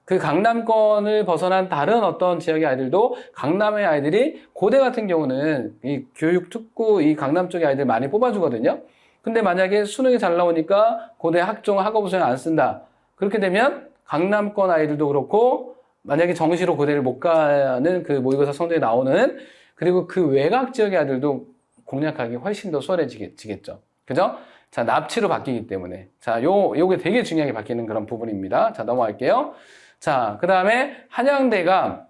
그 강남권을 벗어난 다른 어떤 지역의 아이들도 강남의 아이들이 고대 같은 경우는 이 교육특구 이 강남 쪽의 아이들 많이 뽑아주거든요. 근데 만약에 수능이 잘 나오니까 고대 학종 학업 우수형 안 쓴다. 그렇게 되면 강남권 아이들도 그렇고 만약에 정시로 고대를 못 가는 그 모의고사 성적이 나오는 그리고 그 외곽 지역의 아이들도 공략하기 훨씬 더 수월해지겠죠. 그죠? 자, 납치로 바뀌기 때문에. 자, 요게 되게 중요하게 바뀌는 그런 부분입니다. 자, 넘어갈게요. 자, 그 다음에 한양대가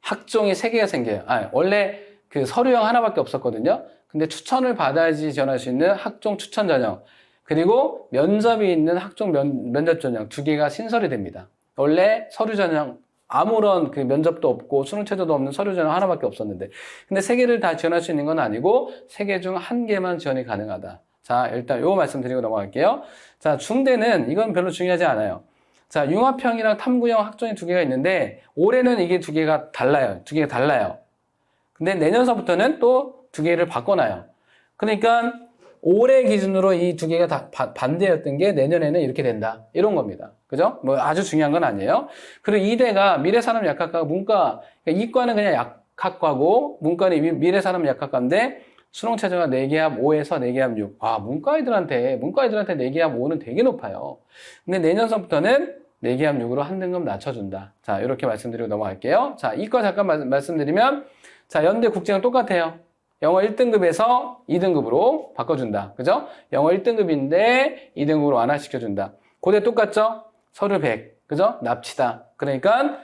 학종이 3개가 생겨요. 원래 그 서류형 하나밖에 없었거든요. 근데 추천을 받아야지 지원할 수 있는 학종 추천 전형, 그리고 면접이 있는 학종 면접 전형 2개가 신설이 됩니다. 원래 서류 전형 아무런 그 면접도 없고 수능 최저도 없는 서류 전형 하나밖에 없었는데, 근데 3개를 다 지원할 수 있는 건 아니고 3개 중 1개만 지원이 가능하다. 자, 일단 요거 말씀드리고 넘어갈게요. 자, 중대는 이건 별로 중요하지 않아요. 자, 융합형이랑 탐구형 학종이 2개가 있는데 올해는 이게 2개가 달라요. 2개가 달라요. 근데 내년서부터는 또 2개를 바꿔놔요. 그러니까 올해 기준으로 이 2개가 다 반대였던 게 내년에는 이렇게 된다. 이런 겁니다. 그죠? 뭐 아주 중요한 건 아니에요. 그리고 이대가 미래산업약학과가 문과, 그러니까 이과는 그냥 약학과고 문과는 미래산업약학과인데 수능 최저가 4개 합 5에서 4개 합 6. 문과 애들한테 4개 합 5는 되게 높아요. 근데 내년서부터는 4개 합 6으로 한 등급 낮춰준다. 자, 이렇게 말씀드리고 넘어갈게요. 자, 이과 잠깐 말씀드리면, 자, 연대 국제는 똑같아요. 영어 1등급에서 2등급으로 바꿔준다. 그죠? 영어 1등급인데 2등급으로 완화시켜준다. 고대 똑같죠? 서류 100. 그죠? 납치다. 그러니까,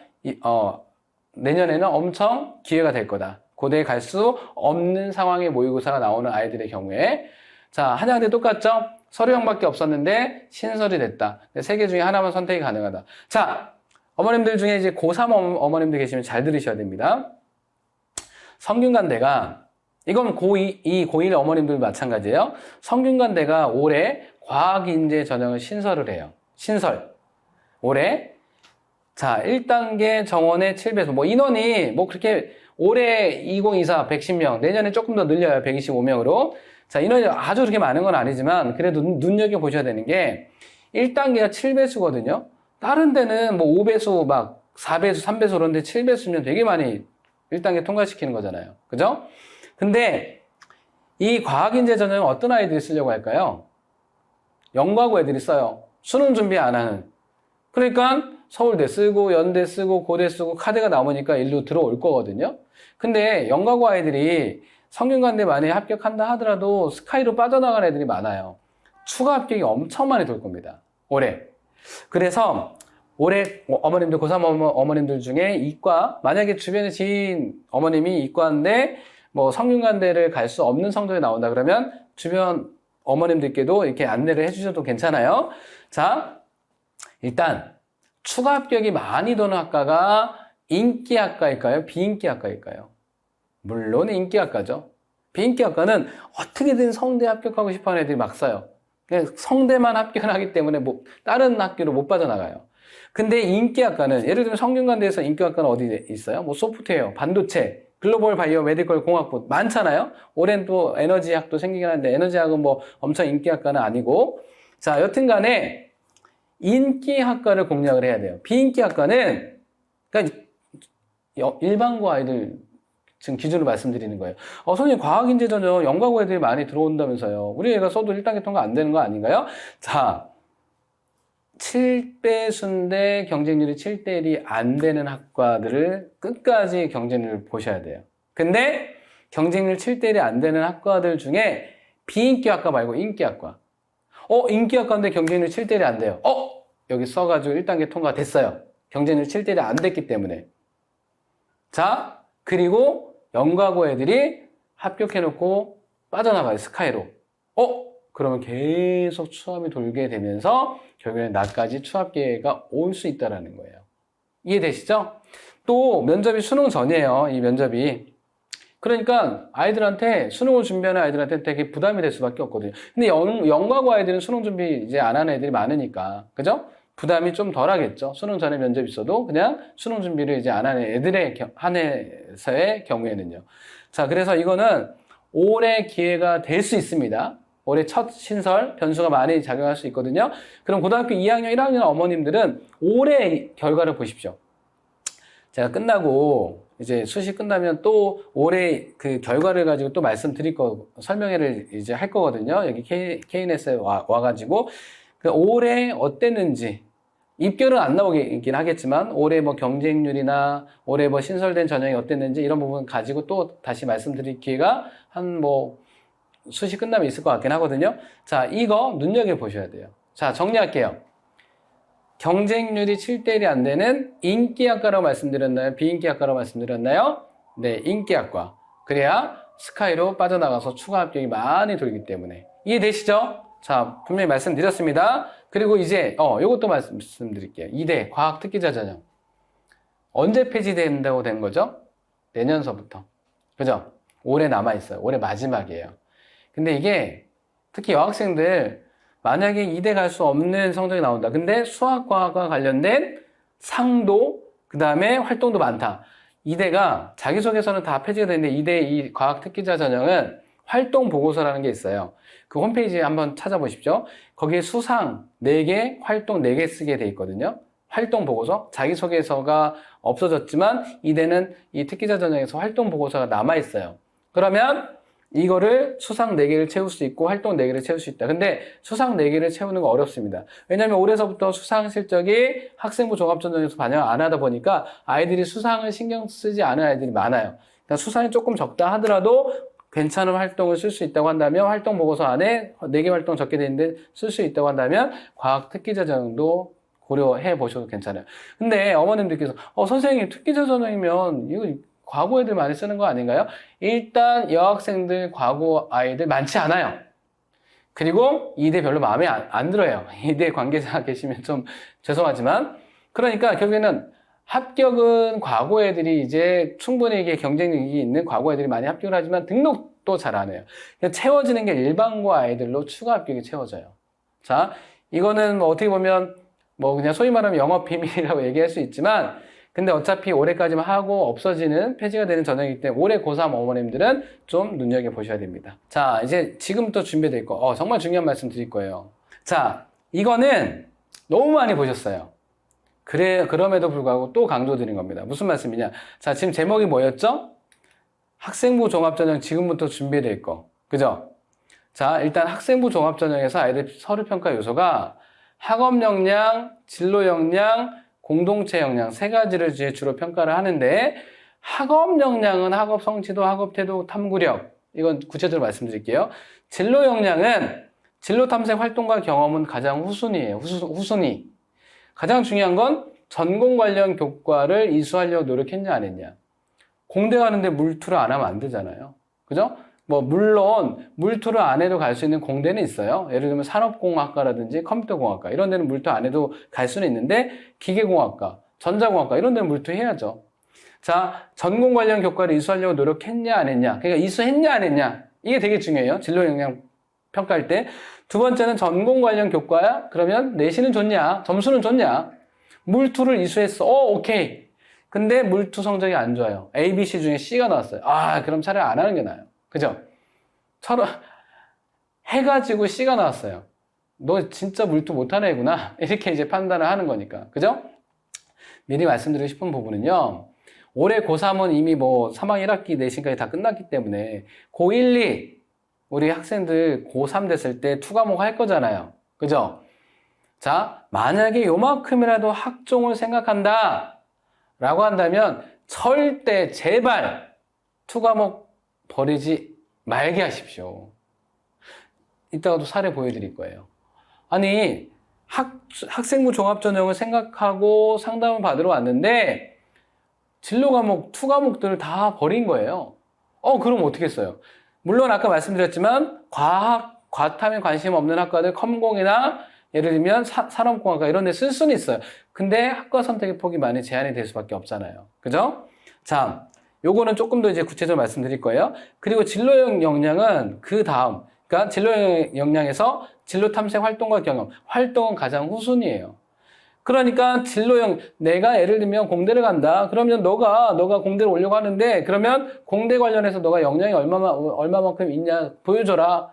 내년에는 엄청 기회가 될 거다. 고대에 갈 수 없는 상황의 모의고사가 나오는 아이들의 경우에. 자, 한양대 똑같죠? 서류형밖에 없었는데 신설이 됐다. 3개 중에 하나만 선택이 가능하다. 자, 어머님들 중에 이제 고3 어머님들 계시면 잘 들으셔야 됩니다. 성균관대가, 이건 고2, 고1 어머님들 마찬가지예요. 성균관대가 올해 과학인재 전형을 신설을 해요. 신설. 올해. 자, 1단계 정원의 7배속. 뭐 인원이 뭐 그렇게 올해 2024 110명, 내년에 조금 더 늘려요. 125명으로. 자, 인원이 아주 그렇게 많은 건 아니지만 그래도 눈여겨보셔야 되는 게 1단계가 7배수거든요. 다른 데는 뭐 5배수, 막 4배수, 3배수 그런데 7배수면 되게 많이 1단계 통과시키는 거잖아요. 그죠? 근데 이 과학인재 전형은 어떤 아이들이 쓰려고 할까요? 영과고 애들이 써요. 수능 준비 안 하는. 그러니까 서울대 쓰고 연대 쓰고 고대 쓰고 카드가 남으니까 일로 들어올 거거든요. 근데 영과고 아이들이 성균관대 만약에 합격한다 하더라도 스카이로 빠져나간 애들이 많아요. 추가 합격이 엄청 많이 돌 겁니다. 올해. 그래서 올해 어머님들, 고3 어머님들 중에 이과, 만약에 주변에 지인 어머님이 이과인데 뭐 성균관대를 갈 수 없는 성적이 나온다 그러면 주변 어머님들께도 이렇게 안내를 해주셔도 괜찮아요. 자, 일단 추가 합격이 많이 도는 학과가 인기학과일까요? 비인기학과일까요? 물론 인기학과죠. 비인기학과는 어떻게든 성대 합격하고 싶어하는 애들이 막 써요. 그냥 성대만 합격을 하기 때문에 뭐 다른 학교로 못 빠져나가요. 근데 인기학과는, 예를 들면 성균관대에서 인기학과는 어디 있어요? 뭐 소프트웨어, 반도체, 글로벌 바이오, 메디컬, 공학부 많잖아요. 올해는 또 에너지학도 생기긴 하는데 에너지학은 뭐 엄청 인기학과는 아니고. 자, 여튼간에 인기학과를 공략을 해야 돼요. 비인기학과는 그러니까 일반고 아이들 지금 기준으로 말씀드리는 거예요. 선생님 과학인재 전형 영과고 애들이 많이 들어온다면서요. 우리 애가 써도 1단계 통과 안 되는 거 아닌가요? 자, 7배수인데 경쟁률이 7대1이 안 되는 학과들을 끝까지 경쟁률을 보셔야 돼요. 근데 경쟁률 7대1이 안 되는 학과들 중에 비인기학과 말고 인기학과. 인기학과인데 경쟁률 7대1이 안 돼요. 여기 써가지고 1단계 통과됐어요. 경쟁률 7대1이 안 됐기 때문에. 자, 그리고 영과고 애들이 합격해놓고 빠져나가요. 스카이로. 그러면 계속 추함이 돌게 되면서 결국엔 나까지 추합 기회가 올 수 있다는 거예요. 이해되시죠? 또 면접이 수능 전이에요. 이 면접이. 그러니까 아이들한테, 수능을 준비하는 아이들한테 되게 부담이 될 수밖에 없거든요. 근데 영과고 아이들은 수능 준비 이제 안 하는 애들이 많으니까, 그죠? 부담이 좀 덜 하겠죠. 수능 전에 면접이 있어도 그냥 수능 준비를 이제 안 하는 애들의 한해서의 경우에는요. 자, 그래서 이거는 올해 기회가 될 수 있습니다. 올해 첫 신설, 변수가 많이 작용할 수 있거든요. 그럼 고등학교 2학년, 1학년 어머님들은 올해 결과를 보십시오. 제가 끝나고 이제 수시 끝나면 또 올해 그 결과를 가지고 또 설명회를 이제 할 거거든요. 여기 KNS에 와가지고 그 올해 어땠는지, 입결은 안 나오긴 하겠지만 올해 뭐 경쟁률이나 올해 뭐 신설된 전형이 어땠는지 이런 부분 가지고 또 다시 말씀드릴 기회가 한 뭐 수시 끝나면 있을 것 같긴 하거든요. 자, 이거 눈여겨보셔야 돼요. 자, 정리할게요. 경쟁률이 7대 1이 안 되는 인기학과라고 말씀드렸나요? 비인기학과라고 말씀드렸나요? 네, 인기학과. 그래야 스카이로 빠져나가서 추가 합격이 많이 돌기 때문에. 이해되시죠? 자, 분명히 말씀드렸습니다. 그리고 이제 요것도 말씀드릴게요. 2대 과학특기자 전형. 언제 폐지된다고 된 거죠? 내년서부터. 그죠? 올해 남아있어요. 올해 마지막이에요. 근데 이게 특히 여학생들 만약에 이대 갈 수 없는 성적이 나온다. 근데 수학과학과 관련된 상도, 그 다음에 활동도 많다. 이대가 자기소개서는 다 폐지가 되는데 이대 이 과학특기자 전형은 활동 보고서라는 게 있어요. 그 홈페이지에 한번 찾아보십시오. 거기에 수상 4개, 활동 4개 쓰게 돼 있거든요. 활동 보고서, 자기소개서가 없어졌지만 이대는 이 특기자 전형에서 활동 보고서가 남아있어요. 그러면 이거를 수상 4개를 채울 수 있고 활동 4개를 채울 수 있다. 근데 수상 4개를 채우는 거 어렵습니다. 왜냐면 올해서부터 수상 실적이 학생부 종합전형에서 반영 안 하다 보니까 아이들이 수상을 신경 쓰지 않은 아이들이 많아요. 그러니까 수상이 조금 적다 하더라도 괜찮은 활동을 쓸 수 있다고 한다면 활동 보고서 안에 4개 활동 적게 되는데 쓸 수 있다고 한다면 과학 특기자 전형도 고려해 보셔도 괜찮아요. 근데 어머님들께서 선생님 특기자 전형이면 이거 과고 애들 많이 쓰는 거 아닌가요? 일단 여학생들 과고 아이들 많지 않아요. 그리고 이대 별로 마음에 안 들어요. 이대 관계자 계시면 좀 죄송하지만 그러니까 결국에는 합격은 과고 애들이 이제 충분히 이게 경쟁력이 있는 과고 애들이 많이 합격을 하지만 등록도 잘 안 해요. 채워지는 게 일반고 아이들로 추가 합격이 채워져요. 자, 이거는 뭐 어떻게 보면 뭐 그냥 소위 말하면 영업 비밀이라고 얘기할 수 있지만 근데 어차피 올해까지만 하고 없어지는 폐지가 되는 전형이기 때문에 올해 고3 어머님들은 좀 눈여겨보셔야 됩니다. 자, 이제 지금부터 준비되어 있고 정말 중요한 말씀 드릴 거예요. 자, 이거는 너무 많이 보셨어요. 그럼에도 불구하고 또 강조드린 겁니다. 무슨 말씀이냐? 자, 지금 제목이 뭐였죠? 학생부 종합전형 지금부터 준비되어 있고 그죠? 자, 일단 학생부 종합전형에서 아이들 서류평가 요소가 학업 역량, 진로 역량, 공동체 역량 3가지를 주로 평가를 하는데 학업 역량은 학업 성취도, 학업 태도, 탐구력 이건 구체적으로 말씀드릴게요. 진로 역량은 진로 탐색 활동과 경험은 가장 후순위예요. 후순위. 가장 중요한 건 전공 관련 교과를 이수하려고 노력했냐 안 했냐. 공대 가는데 물투를 안 하면 안 되잖아요. 그죠? 뭐 물론 물투를 안 해도 갈 수 있는 공대는 있어요. 예를 들면 산업공학과라든지 컴퓨터공학과 이런 데는 물투 안 해도 갈 수는 있는데 기계공학과, 전자공학과 이런 데는 물투 해야죠. 자, 전공 관련 교과를 이수하려고 노력했냐 안 했냐. 그러니까 이수했냐 안 했냐. 이게 되게 중요해요. 진로 역량 평가할 때. 두 번째는 전공 관련 교과야? 그러면 내신은 좋냐? 점수는 좋냐? 물투를 이수했어. 오케이. 근데 물투 성적이 안 좋아요. A, B, C 중에 C가 나왔어요. 그럼 차라리 안 하는 게 나아요. 그죠? 해가지고 C가 나왔어요. 너 진짜 물투 못하는 애구나. 이렇게 이제 판단을 하는 거니까. 그죠? 미리 말씀드리고 싶은 부분은요. 올해 고3은 이미 뭐 3학 1학기 내신까지 다 끝났기 때문에 고1, 2 우리 학생들 고3 됐을 때 투과목 할 거잖아요. 그죠? 자, 만약에 요만큼이라도 학종을 생각한다 라고 한다면 절대 제발 투과목 버리지 말게 하십시오. 이따가도 사례 보여드릴 거예요. 아니 학생부 종합전형을 생각하고 상담을 받으러 왔는데 진로 과목, 투 과목들을 다 버린 거예요. 그럼 어떻게 했어요? 물론 아까 말씀드렸지만 과탐에 관심 없는 학과들 컴공이나 예를 들면 산업공학과 이런 데 쓸 수는 있어요. 근데 학과 선택의 폭이 많이 제한이 될 수밖에 없잖아요. 그죠? 자, 요거는 조금 더 이제 구체적으로 말씀드릴 거예요. 그리고 진로 역량은 그 다음, 그러니까 진로 역량에서 진로 탐색 활동과 경험, 활동은 가장 후순위예요. 그러니까 내가 예를 들면 공대를 간다. 그러면 너가 공대를 오려고 하는데 그러면 공대 관련해서 너가 역량이 얼마만큼 있냐 보여줘라.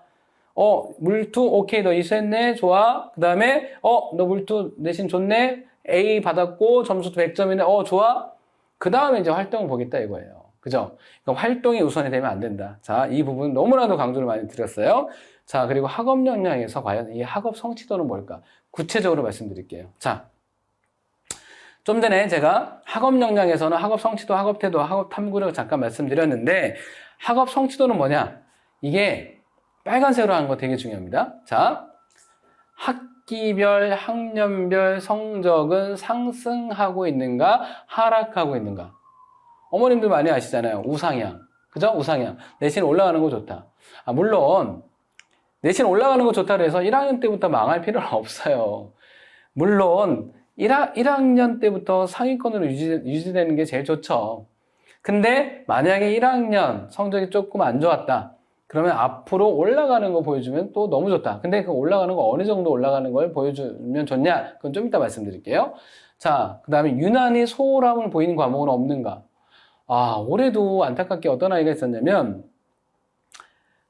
물투 오케이 너 이수했네 좋아. 그 다음에 너 물투 내신 좋네. A 받았고 점수도 100점이네. 좋아. 그 다음에 이제 활동을 보겠다 이거예요. 그죠? 그러니까 활동이 우선이 되면 안 된다. 자, 이 부분 너무나도 강조를 많이 드렸어요. 자, 그리고 학업 역량에서 과연 이 학업 성취도는 뭘까? 구체적으로 말씀드릴게요. 자, 좀 전에 제가 학업 역량에서는 학업 성취도, 학업 태도, 학업 탐구력 잠깐 말씀드렸는데 학업 성취도는 뭐냐? 이게 빨간색으로 하는 거 되게 중요합니다. 자, 학기별, 학년별 성적은 상승하고 있는가, 하락하고 있는가. 어머님들 많이 아시잖아요. 우상향. 그죠? 우상향. 내신 올라가는 거 좋다. 물론 내신 올라가는 거 좋다 그래서 1학년 때부터 망할 필요는 없어요. 물론 1학년 때부터 상위권으로 유지되는 게 제일 좋죠. 근데 만약에 1학년 성적이 조금 안 좋았다. 그러면 앞으로 올라가는 거 보여주면 또 너무 좋다. 근데 그 올라가는 거 어느 정도 올라가는 걸 보여주면 좋냐? 그건 좀 이따 말씀드릴게요. 자, 그 다음에 유난히 소홀함을 보이는 과목은 없는가? 올해도 안타깝게 어떤 아이가 있었냐면,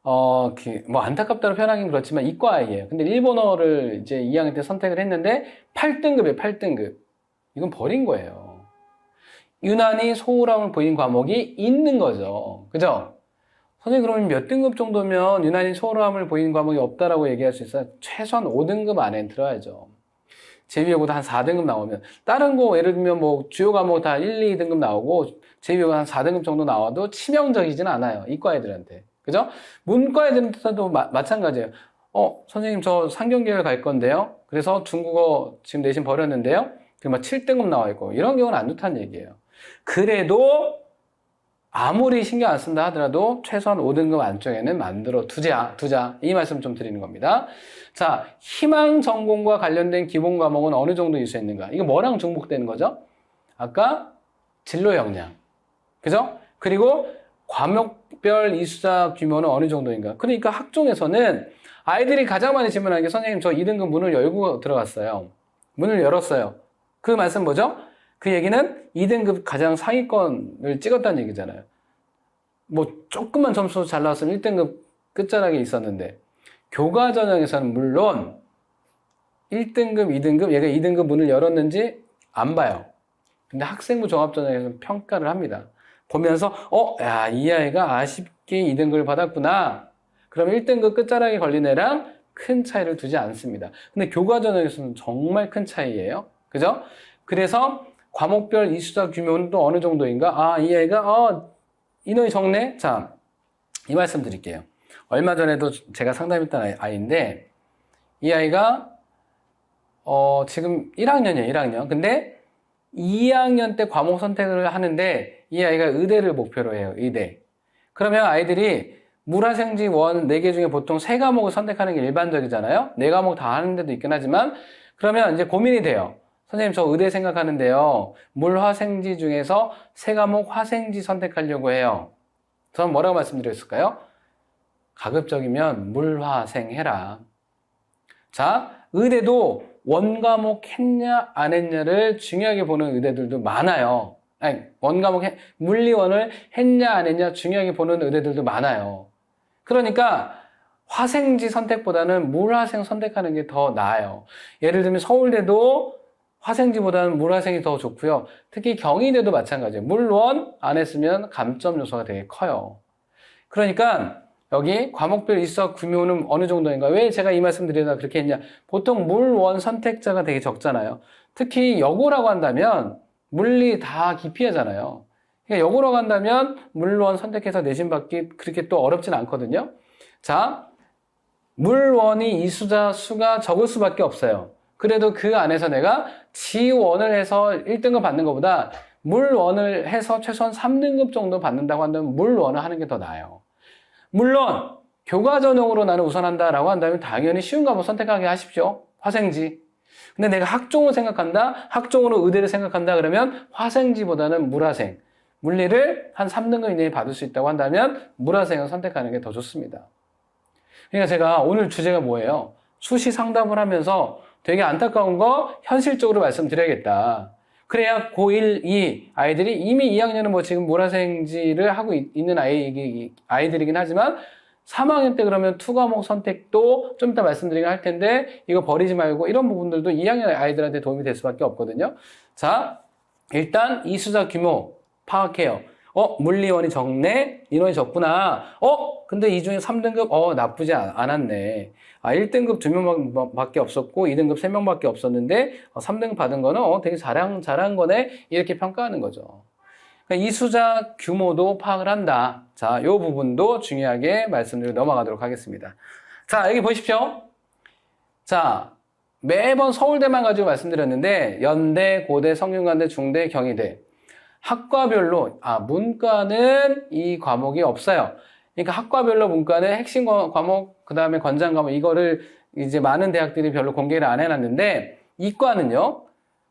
뭐 안타깝다고 표현하긴 그렇지만 이과 아이예요. 근데 일본어를 이제 2학년 때 선택을 했는데 8등급이에요, 8등급. 이건 버린 거예요. 유난히 소홀함을 보이는 과목이 있는 거죠. 그죠? 선생님 그러면 몇 등급 정도면 유난히 소홀함을 보이는 과목이 없다라고 얘기할 수 있어요? 최소한 5등급 안에 들어야죠. 제2외고도 한 4등급 나오면 다른 거 예를 들면 뭐 주요 과목 다 1, 2등급 나오고 제2외고 한 4등급 정도 나와도 치명적이진 않아요. 이과 애들한테. 그죠? 문과 애들한테도 마찬가지예요. 선생님 저 상경계열 갈 건데요. 그래서 중국어 지금 내신 버렸는데요. 그럼 막 7등급 나와 있고 이런 경우는 안 좋다는 얘기예요. 그래도 아무리 신경 안 쓴다 하더라도 최소한 5등급 안쪽에는 만들어 두자. 이 말씀 좀 드리는 겁니다. 자, 희망 전공과 관련된 기본 과목은 어느 정도 이수했는가? 이거 뭐랑 중복되는 거죠? 아까 진로 역량. 그죠? 그리고 과목별 이수자 규모는 어느 정도인가? 그러니까 학종에서는 아이들이 가장 많이 질문하는 게 선생님 저 2등급 문을 열고 들어갔어요. 문을 열었어요. 그 말씀 뭐죠? 그 얘기는 2등급 가장 상위권을 찍었다는 얘기잖아요. 뭐 조금만 점수 잘 나왔으면 1등급 끝자락에 있었는데 교과 전형에서는 물론 1등급, 2등급 얘가 2등급 문을 열었는지 안 봐요. 근데 학생부 종합전형에서는 평가를 합니다. 보면서 야, 이 아이가 아쉽게 2등급을 받았구나. 그럼 1등급 끝자락에 걸린 애랑 큰 차이를 두지 않습니다. 근데 교과 전형에서는 정말 큰 차이예요. 그죠? 그래서 과목별 이수자 규모는 또 어느 정도인가? 이 아이가 인원이 적네? 자, 이 말씀 드릴게요. 얼마 전에도 제가 상담했던 아이인데 이 아이가 지금 1학년이에요. 1학년. 근데 2학년 때 과목 선택을 하는데 이 아이가 의대를 목표로 해요. 의대. 그러면 아이들이 물화생지 원 4개 중에 보통 3과목을 선택하는 게 일반적이잖아요. 4과목 다 하는 데도 있긴 하지만 그러면 이제 고민이 돼요. 선생님 저 의대 생각하는데요. 물화생지 중에서 3과목 화생지 선택하려고 해요. 저는 뭐라고 말씀드렸을까요? 가급적이면 물화생 해라. 자, 의대도 원과목 했냐 안 했냐를 중요하게 보는 의대들도 많아요. 아니, 물리원을 했냐 안 했냐 중요하게 보는 의대들도 많아요. 그러니까 화생지 선택보다는 물화생 선택하는 게 더 나아요. 예를 들면 서울대도 화생지보다는 물화생이 더 좋고요. 특히 경희대도 마찬가지예요. 물원 안 했으면 감점 요소가 되게 커요. 그러니까 여기 과목별 이수자 규모는 어느 정도인가? 왜 제가 이 말씀 드리다 그렇게 했냐? 보통 물원 선택자가 되게 적잖아요. 특히 여고라고 한다면 물리 다 기피하잖아요. 그러니까 여고라고 한다면 물원 선택해서 내신 받기 그렇게 또 어렵진 않거든요. 자, 물원이 이수자 수가 적을 수밖에 없어요. 그래도 그 안에서 내가 지원을 해서 1등급 받는 것보다 물원을 해서 최소한 3등급 정도 받는다고 한다면 물원을 하는 게 더 나아요. 물론 교과 전형으로 나는 우선한다라고 한다면 당연히 쉬운 과목 선택하게 하십시오. 화생지. 근데 내가 학종을 생각한다, 학종으로 의대를 생각한다 그러면 화생지보다는 물화생, 물리를 한 3등급 이내에 받을 수 있다고 한다면 물화생을 선택하는 게 더 좋습니다. 그러니까 제가 오늘 주제가 뭐예요? 수시 상담을 하면서 되게 안타까운 거 현실적으로 말씀드려야겠다. 그래야 고1, 2 아이들이 이미 2학년은 뭐 지금 물화생지를 하고 있는 아이들이긴 하지만 3학년 때 그러면 2과목 선택도 좀 이따 말씀드리긴 할 텐데 이거 버리지 말고 이런 부분들도 2학년 아이들한테 도움이 될 수밖에 없거든요. 자, 일단 이수자 규모 파악해요. 물리원이 적네? 인원이 적구나. 근데 이 중에 3등급, 나쁘지 않았네. 1등급 2명밖에 없었고, 2등급 3명밖에 없었는데, 3등급 받은 거는, 되게 잘한 거네? 이렇게 평가하는 거죠. 그러니까 이수자 규모도 파악을 한다. 자, 이 부분도 중요하게 말씀드리고 넘어가도록 하겠습니다. 자, 여기 보십시오. 자, 매번 서울대만 가지고 말씀드렸는데 연대, 고대, 성균관대, 중대, 경희대 학과별로 문과는 이 과목이 없어요. 그러니까 학과별로 문과는 핵심 과목, 그 다음에 권장 과목 이거를 이제 많은 대학들이 별로 공개를 안 해놨는데 이과는요.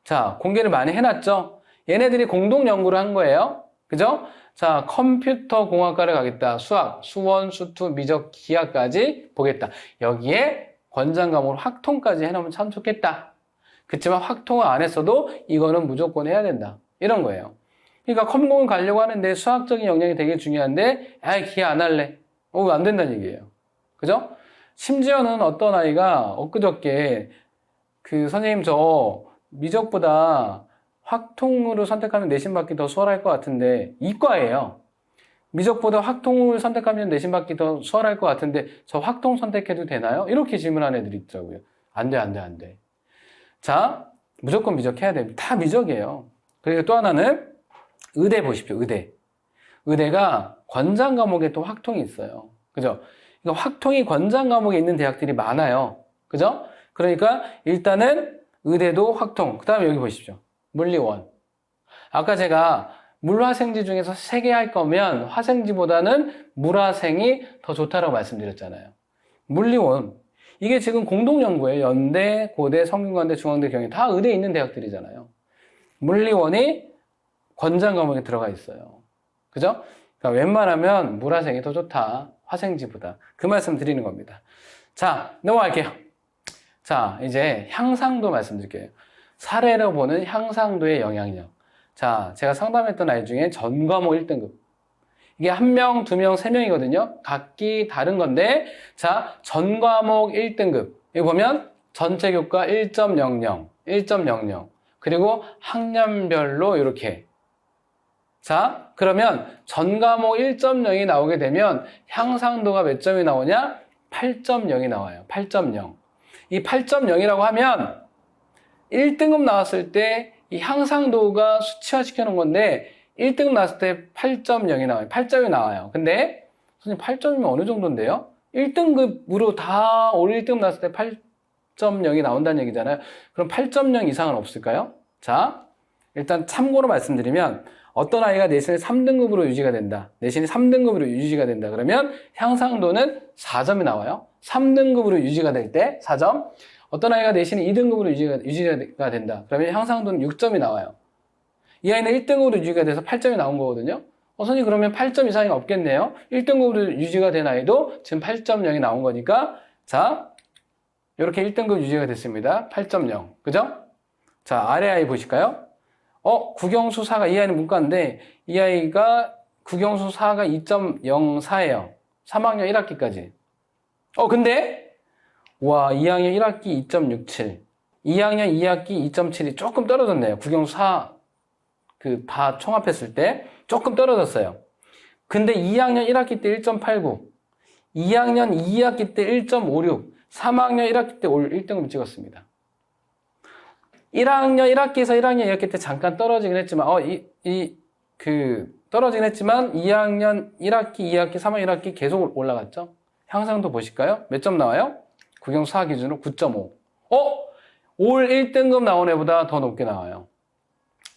자, 공개를 많이 해놨죠. 얘네들이 공동 연구를 한 거예요. 그죠? 자, 컴퓨터 공학과를 가겠다. 수학, 수원, 수투, 미적, 기하까지 보겠다. 여기에 권장 과목으로 확통까지 해놓으면 참 좋겠다. 그렇지만 확통을 안 했어도 이거는 무조건 해야 된다. 이런 거예요. 그러니까 컴공을 가려고 하는데 수학적인 역량이 되게 중요한데 기하 안 할래. 안 된다는 얘기예요. 그죠? 심지어는 어떤 아이가 엊그저께 선생님 저 미적보다 확통으로 선택하면 내신 받기 더 수월할 것 같은데 이과예요. 미적보다 확통을 선택하면 내신 받기 더 수월할 것 같은데 저 확통 선택해도 되나요? 이렇게 질문하는 애들이 있더라고요. 안 돼. 자, 무조건 미적해야 됩니다. 다 미적이에요. 그리고 또 하나는 의대 보십시오. 의대가 권장 과목에 또 확통이 있어요. 그죠? 그러니까 확통이 권장 과목에 있는 대학들이 많아요. 그죠? 그러니까 일단은 의대도 확통. 그 다음에 여기 보십시오. 물리원. 아까 제가 물화생지 중에서 3개 할 거면 화생지보다는 물화생이 더 좋다라고 말씀드렸잖아요. 물리원. 이게 지금 공동연구예요. 연대, 고대, 성균관대, 중앙대, 경희 다 의대에 있는 대학들이잖아요. 물리원이 권장 과목에 들어가 있어요. 그죠? 그러니까 웬만하면 물화생이 더 좋다. 화생지보다. 그 말씀 드리는 겁니다. 자, 넘어갈게요. 자, 이제 향상도 말씀드릴게요. 사례로 보는 향상도의 영향력. 자, 제가 상담했던 아이 중에 전 과목 1등급. 이게 1명, 2명, 3명이거든요. 각기 다른 건데, 자, 전 과목 1등급. 여기 보면 전체 교과 1.00, 1.00. 그리고 학년별로 이렇게. 자, 그러면 전 과목 1.0이 나오게 되면 향상도가 몇 점이 나오냐? 8.0이 나와요. 8.0. 이 8.0이라고 하면 1등급 나왔을 때 이 향상도가 수치화 시켜놓은 건데 1등급 나왔을 때 8.0이 나와요. 8점이 나와요. 근데 선생님 8점이면 어느 정도인데요? 1등급으로 다 올 1등급 나왔을 때 8.0이 나온다는 얘기잖아요. 그럼 8.0 이상은 없을까요? 자, 일단 참고로 말씀드리면 어떤 아이가 내신이 3등급으로 유지가 된다. 내신이 3등급으로 유지가 된다. 그러면 향상도는 4점이 나와요. 3등급으로 유지가 될 때 4점. 어떤 아이가 내신이 2등급으로 유지가 된다. 그러면 향상도는 6점이 나와요. 이 아이는 1등급으로 유지가 돼서 8점이 나온 거거든요. 선생님 그러면 8점 이상이 없겠네요. 1등급으로 유지가 된 아이도 지금 8.0이 나온 거니까 자, 이렇게 1등급 유지가 됐습니다. 8.0. 그죠? 자, 아래 아이 보실까요? 국영수 4가 이 아이는 문과인데 이 아이가 국영수 4가 2.04예요. 3학년 1학기까지. 근데 와, 2학년 1학기 2.67. 2학년 2학기 2.7이 조금 떨어졌네요. 국영수 4 다 총합했을 때 조금 떨어졌어요. 근데 2학년 1학기 때 1.89, 2학년 2학기 때 1.56, 3학년 1학기 때 올 1등급 찍었습니다. 1학년 1학기에서 1학년 2학기 때 잠깐 떨어지긴 했지만, 떨어지긴 했지만, 2학년 1학기, 2학기, 3학년 1학기 계속 올라갔죠? 향상도 보실까요? 몇 점 나와요? 국영수 4 기준으로 9.5. 올 1등급 나온 애보다 더 높게 나와요.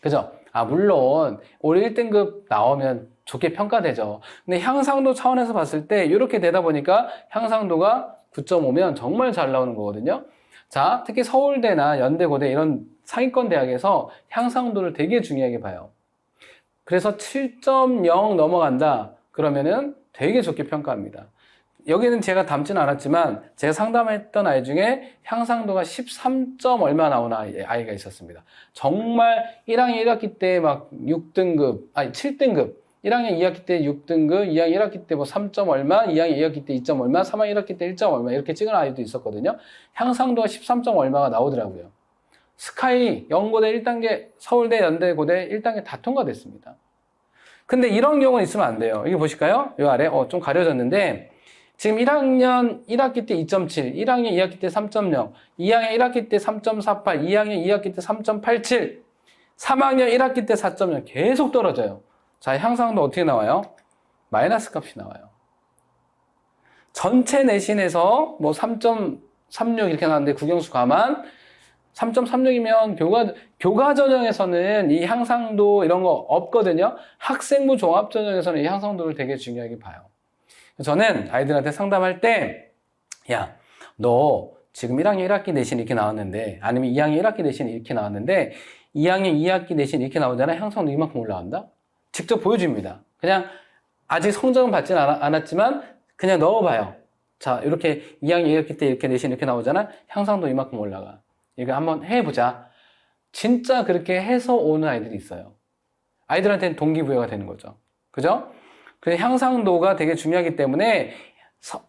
그죠? 물론, 올 1등급 나오면 좋게 평가되죠. 근데 향상도 차원에서 봤을 때, 이렇게 되다 보니까 향상도가 9.5면 정말 잘 나오는 거거든요. 자, 특히 서울대나 연대, 고대 이런 상위권 대학에서 향상도를 되게 중요하게 봐요. 그래서 7.0 넘어간다. 그러면은 되게 좋게 평가합니다. 여기는 제가 담지는 않았지만 제가 상담했던 아이 중에 향상도가 13점 얼마 나오는 아이가 있었습니다. 정말 1학년 1학기 때 막 6등급, 7등급, 1학년 2학기 때 6등급, 2학년 1학기 때 뭐 3점 얼마, 2학년 2학기 때 2점 얼마, 3학년 1학기 때 1점 얼마 이렇게 찍은 아이도 있었거든요. 향상도가 13점 얼마가 나오더라고요. 스카이, 연고대 1단계, 서울대, 연대, 고대 1단계 다 통과됐습니다. 근데 이런 경우는 있으면 안 돼요. 여기 보실까요? 이 아래 좀 가려졌는데 지금 1학년 1학기 때 2.7, 1학년 2학기 때 3.0, 2학년 1학기 때 3.48, 2학년 2학기 때 3.87, 3학년 1학기 때 4.0 계속 떨어져요. 자, 향상도 어떻게 나와요? 마이너스 값이 나와요. 전체 내신에서 뭐 3.36 이렇게 나왔는데 국영수 감안 3.36이면 교과 전형에서는 이 향상도 이런 거 없거든요. 학생부 종합 전형에서는 이 향상도를 되게 중요하게 봐요. 저는 아이들한테 상담할 때, 야, 너 지금 1학년 1학기 내신 이렇게 나왔는데, 아니면 2학년 1학기 내신 이렇게 나왔는데, 2학년 2학기 내신 이렇게 나오잖아요. 향상도 이만큼 올라간다? 직접 보여줍니다. 그냥 아직 성적은 받지는 않았지만 그냥 넣어봐요. 자, 이렇게 2학년 2학기 때 이렇게 내신 이렇게 나오잖아. 향상도 이만큼 올라가. 이거 한번 해보자. 진짜 그렇게 해서 오는 아이들이 있어요. 아이들한테는 동기부여가 되는 거죠. 그죠? 그래서 향상도가 되게 중요하기 때문에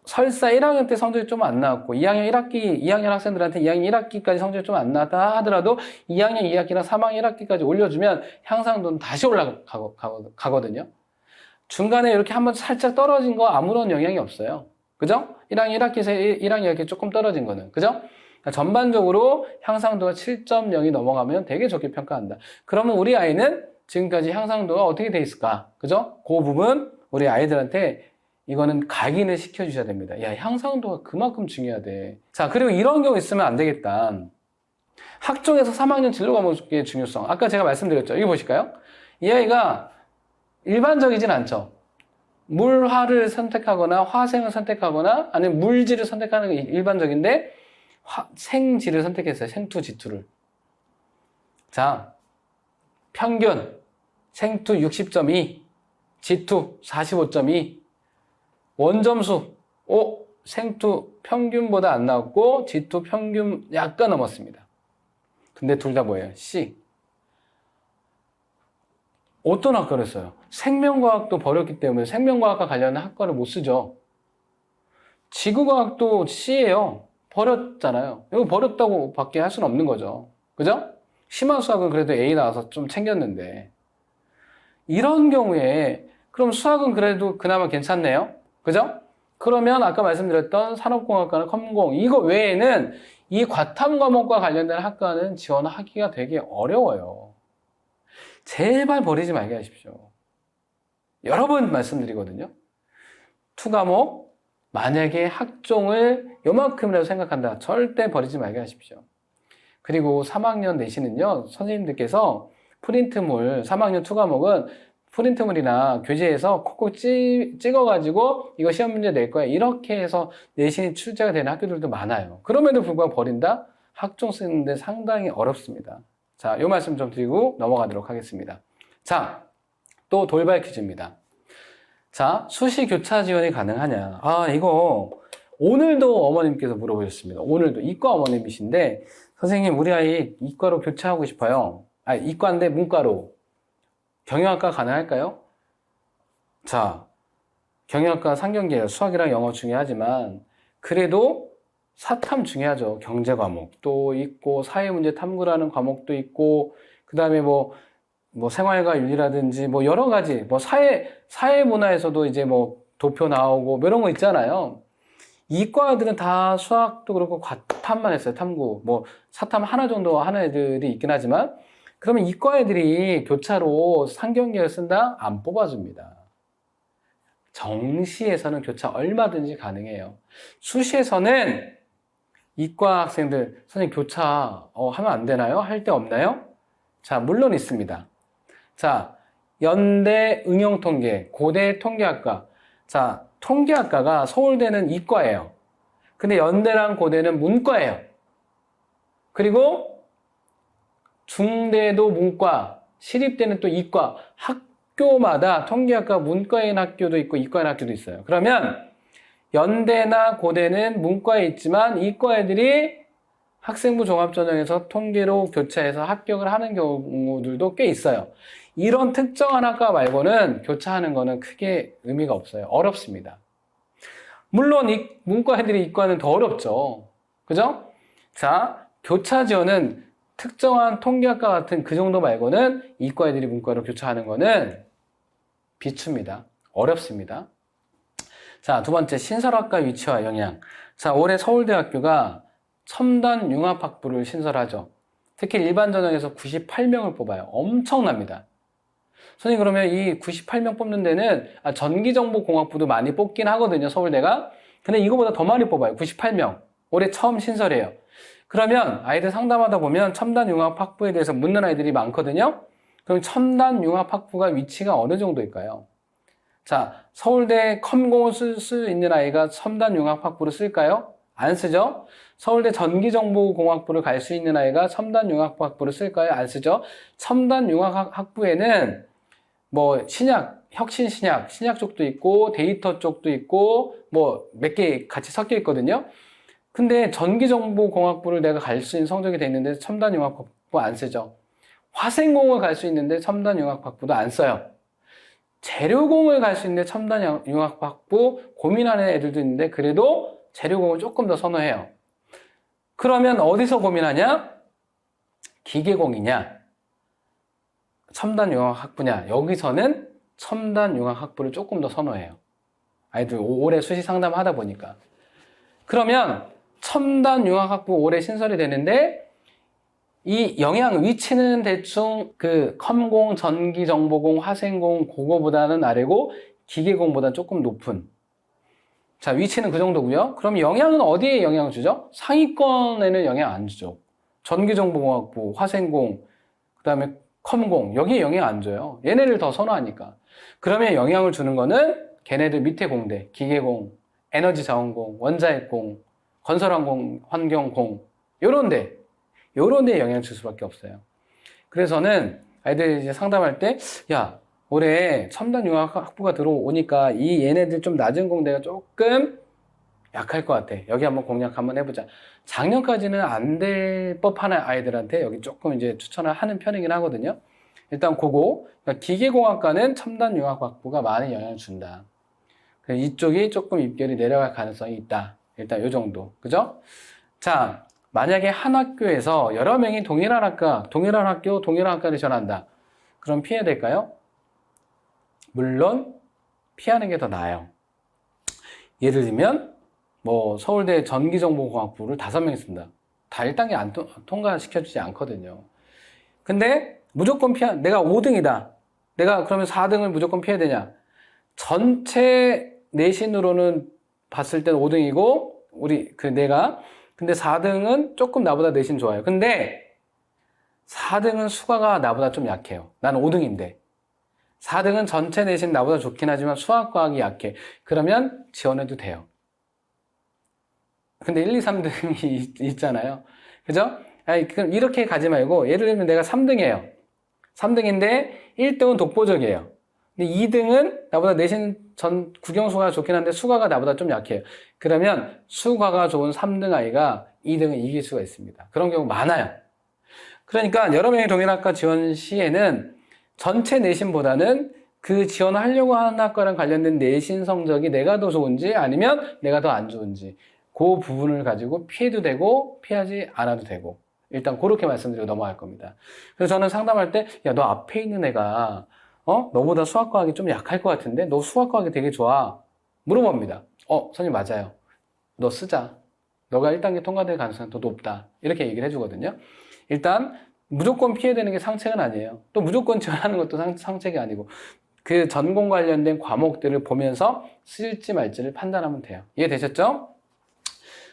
설사 1학년 때 성적이 좀 안 나왔고 2학년 학생들한테 2학년 1학기까지 성적이 좀 안 나왔다 하더라도 2학년 2학기나 3학년 1학기까지 올려주면 향상도는 다시 올라가거든요. 중간에 이렇게 한번 살짝 떨어진 거 아무런 영향이 없어요. 그죠? 1학년 1학기에서 1학년 2학기 조금 떨어진 거는. 그죠? 전반적으로 향상도가 7.0이 넘어가면 되게 좋게 평가한다. 그러면 우리 아이는 지금까지 향상도가 어떻게 돼 있을까? 그죠? 그 부분 우리 아이들한테 이거는 각인을 시켜주셔야 됩니다. 야, 향상도가 그만큼 중요하대. 자, 그리고 이런 경우 있으면 안 되겠다. 학종에서 3학년 진로 과목의 중요성. 아까 제가 말씀드렸죠. 이거 보실까요? 이 아이가 일반적이진 않죠. 물화를 선택하거나 화생을 선택하거나 아니면 물질을 선택하는 게 일반적인데 생지를 선택했어요. 생투, 지투를. 자, 평균 생투 60.2, 지투 45.2, 원점수 생투 평균보다 안 나왔고 지투 평균 약간 넘었습니다. 근데 둘 다 뭐예요? C. 어떤 학과를 써요? 생명과학도 버렸기 때문에 생명과학과 관련된 학과를 못 쓰죠. 지구과학도 C예요. 버렸잖아요. 이거 버렸다고 밖에 할 수는 없는 거죠. 그죠? 심화수학은 그래도 A 나와서 좀 챙겼는데 이런 경우에 그럼 수학은 그래도 그나마 괜찮네요. 그죠? 그러면 아까 말씀드렸던 산업공학과나 컴공 이거 외에는 이 과탐 과목과 관련된 학과는 지원하기가 되게 어려워요. 제발 버리지 말게 하십시오. 여러 번 말씀드리거든요. 투과목 만약에 학종을 요만큼이라도 생각한다. 절대 버리지 말게 하십시오. 그리고 3학년 내신은요. 선생님들께서 프린트물 3학년 투과목은 프린트물이나 교재에서 콕콕 찍어가지고 이거 시험 문제 낼 거야. 이렇게 해서 내신이 출제가 되는 학교들도 많아요. 그럼에도 불구하고 버린다? 학종 쓰는데 상당히 어렵습니다. 자, 요 말씀 좀 드리고 넘어가도록 하겠습니다. 자, 또 돌발 퀴즈입니다. 자, 수시 교차 지원이 가능하냐? 아, 이거 오늘도 어머님께서 물어보셨습니다. 오늘도 이과 어머님이신데 선생님 우리 아이 이과로 교차하고 싶어요. 아, 이과인데 문과로. 경영학과 가능할까요? 자, 경영학과 상경계열 수학이랑 영어 중요하지만 그래도 사탐 중요하죠. 경제 과목도 있고 사회문제 탐구라는 과목도 있고 그 다음에 뭐 생활과 윤리라든지 뭐 여러 가지 뭐 사회문화에서도 이제 뭐 도표 나오고 뭐 이런 거 있잖아요. 이과들은 다 수학도 그렇고 과탐만 했어요. 탐구 뭐 사탐 하나 정도 하는 애들이 있긴 하지만 그러면 이과 애들이 교차로 상경계열 쓴다? 안 뽑아줍니다. 정시에서는 교차 얼마든지 가능해요. 수시에서는 이과 학생들 선생님 교차 하면 안 되나요? 할 데 없나요? 자, 물론 있습니다. 자, 연대 응용통계, 고대 통계학과. 자, 통계학과가 서울대는 이과예요. 근데 연대랑 고대는 문과예요. 그리고 중대도 문과, 시립대는 또 이과. 학교마다 통계학과 문과인 학교도 있고 이과인 학교도 있어요. 그러면 연대나 고대는 문과에 있지만 이과 애들이 학생부 종합전형에서 통계로 교차해서 합격을 하는 경우들도 꽤 있어요. 이런 특정한 학과 말고는 교차하는 거는 크게 의미가 없어요. 어렵습니다. 물론 이 문과 애들이 이과는 더 어렵죠. 그죠? 자, 교차 지원은 특정한 통계학과 같은 그 정도 말고는 이과 애들이 문과로 교차하는 거는 비춥니다. 어렵습니다. 자, 두 번째, 신설학과 위치와 영향. 자, 올해 서울대학교가 첨단 융합학부를 신설하죠. 특히 일반 전형에서 98명을 뽑아요. 엄청납니다. 선생님 그러면 이 98명 뽑는 데는 전기정보공학부도 많이 뽑긴 하거든요, 서울대가. 근데 이거보다 더 많이 뽑아요. 98명. 올해 처음 신설이에요. 그러면 아이들 상담하다 보면 첨단융합학부에 대해서 묻는 아이들이 많거든요. 그럼 첨단융합학부가 위치가 어느 정도일까요? 자, 서울대 컴공을 쓸 수 있는 아이가 첨단융합학부를 쓸까요? 안 쓰죠? 서울대 전기정보공학부를 갈 수 있는 아이가 첨단융합학부를 쓸까요? 안 쓰죠? 첨단융합학부에는 뭐 혁신신약, 신약 쪽도 있고 데이터 쪽도 있고 뭐 몇 개 같이 섞여 있거든요. 근데 전기정보공학부를 내가 갈 수 있는 성적이 돼 있는데 첨단융합학부 안 쓰죠. 화생공을 갈 수 있는데 첨단융합학부도 안 써요. 재료공을 갈 수 있는데 첨단융합학부 고민하는 애들도 있는데 그래도 재료공을 조금 더 선호해요. 그러면 어디서 고민하냐? 기계공이냐? 첨단융합학부냐? 여기서는 첨단융합학부를 조금 더 선호해요. 아이들 올해 수시 상담하다 보니까. 그러면 첨단융합학부 올해 신설이 되는데 이 영향 위치는 대충 그 컴공, 전기정보공, 화생공 그거보다는 아래고 기계공보다 조금 높은. 자, 위치는 그 정도고요. 그럼 영향은 어디에 영향을 주죠? 상위권에는 영향 안 주죠. 전기정보공학부, 화생공, 그 다음에 컴공 여기에 영향 안 줘요. 얘네를 더 선호하니까. 그러면 영향을 주는 거는 걔네들 밑에 공대, 기계공, 에너지자원공, 원자핵공, 건설환경, 환경공 요런 데 영향을 줄 수밖에 없어요. 그래서는 아이들 이제 상담할 때, 야, 올해 첨단융합학부가 들어오니까 이 얘네들 좀 낮은 공대가 조금 약할 것 같아. 여기 한번 공략 한번 해보자. 작년까지는 안 될 법한 아이들한테 여기 조금 이제 추천을 하는 편이긴 하거든요. 일단 그거, 그러니까 기계공학과는 첨단융합학부가 많은 영향을 준다. 이쪽이 조금 입결이 내려갈 가능성이 있다. 일단 요 정도. 그죠? 자, 만약에 한 학교에서 여러 명이 동일한 학교, 동일한 학과를 전한다. 그럼 피해야 될까요? 물론 피하는 게 더 나아요. 예를 들면 뭐 서울대 전기정보공학부를 5명이 쓴다. 다 1단계 안 통과시켜주지 않거든요. 근데 무조건 내가 5등이다. 내가 그러면 4등을 무조건 피해야 되냐? 전체 내신으로는 봤을 때는 5등이고 근데 4등은 조금 나보다 내신 좋아요. 근데 4등은 수가가 나보다 좀 약해요. 나는 5등인데 4등은 전체 내신 나보다 좋긴 하지만 수학과학이 약해. 그러면 지원해도 돼요. 근데 1, 2, 3등이 있잖아요. 그죠? 아니, 그럼 이렇게 가지 말고 예를 들면 내가 3등이에요. 3등인데 1등은 독보적이에요. 근데 2등은 나보다 내신 전 국영수가 좋긴 한데 수가가 나보다 좀 약해요. 그러면 수가가 좋은 3등 아이가 2등을 이길 수가 있습니다. 그런 경우 많아요. 그러니까 여러 명의 동일학과 지원 시에는 전체 내신보다는 그 지원하려고 하는 학과랑 관련된 내신 성적이 내가 더 좋은지 아니면 내가 더 안 좋은지 그 부분을 가지고 피해도 되고 피하지 않아도 되고 일단 그렇게 말씀드리고 넘어갈 겁니다. 그래서 저는 상담할 때 야, 너 앞에 있는 애가 너보다 수학과학이 좀 약할 것 같은데 너 수학과학이 되게 좋아 물어봅니다. 선생님 맞아요. 너 쓰자. 너가 1단계 통과될 가능성이 더 높다. 이렇게 얘기를 해주거든요. 일단 무조건 피해야 되는 게 상책은 아니에요. 또 무조건 지원하는 것도 상책이 아니고 그 전공 관련된 과목들을 보면서 쓸지 말지를 판단하면 돼요. 이해되셨죠?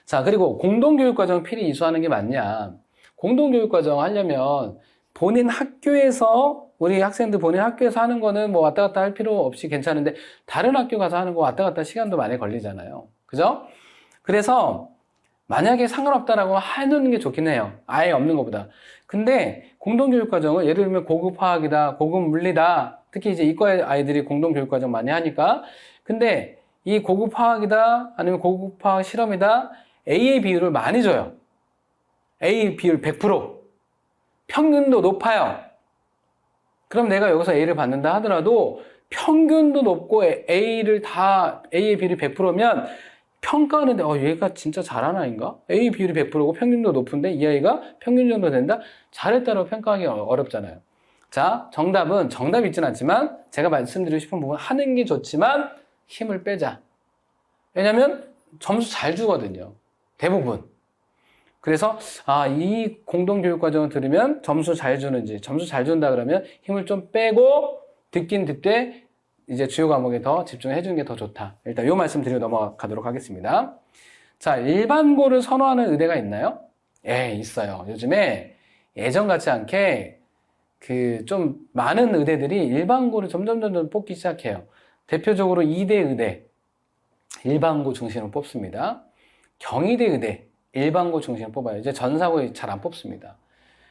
자, 그리고 공동교육과정 필히 이수하는 게 맞냐? 공동교육과정 하려면 본인 학교에서 우리 학생들 본인 학교에서 하는 거는 뭐 왔다 갔다 할 필요 없이 괜찮은데 다른 학교 가서 하는 거 왔다 갔다 시간도 많이 걸리잖아요. 그죠? 그래서 만약에 상관없다라고 해놓는 게 좋긴 해요. 아예 없는 것보다. 근데 공동교육과정은 예를 들면 고급 화학이다, 고급 물리다, 특히 이제 이과의 아이들이 공동교육과정 많이 하니까. 근데 이 고급 화학이다, 아니면 고급 화학 실험이다, A의 비율을 많이 줘요. A 비율 100%. 평균도 높아요. 그럼 내가 여기서 A를 받는다 하더라도 평균도 높고 A의 비율이 100%면 평가하는데 얘가 진짜 잘하는 아이인가? A 비율이 100%고 평균도 높은데 이 아이가 평균 정도 된다? 잘했다고 평가하기 어렵잖아요. 자, 정답이 있진 않지만 제가 말씀드리고 싶은 부분 하는 게 좋지만 힘을 빼자. 왜냐면 점수 잘 주거든요. 대부분. 그래서 이 공동교육과정을 들으면 점수 잘 주는지 점수 잘 준다 그러면 힘을 좀 빼고 듣긴 듣되 이제 주요 과목에 더 집중해 주는 게 더 좋다. 일단 요 말씀 드리고 넘어가도록 하겠습니다. 자, 일반고를 선호하는 의대가 있나요? 예, 있어요. 요즘에 예전 같지 않게 그 좀 많은 의대들이 일반고를 점점 뽑기 시작해요. 대표적으로 이대 의대 일반고 중심으로 뽑습니다. 경희대 의대 일반고 중심으로 뽑아요. 이제 전사고 잘 안 뽑습니다.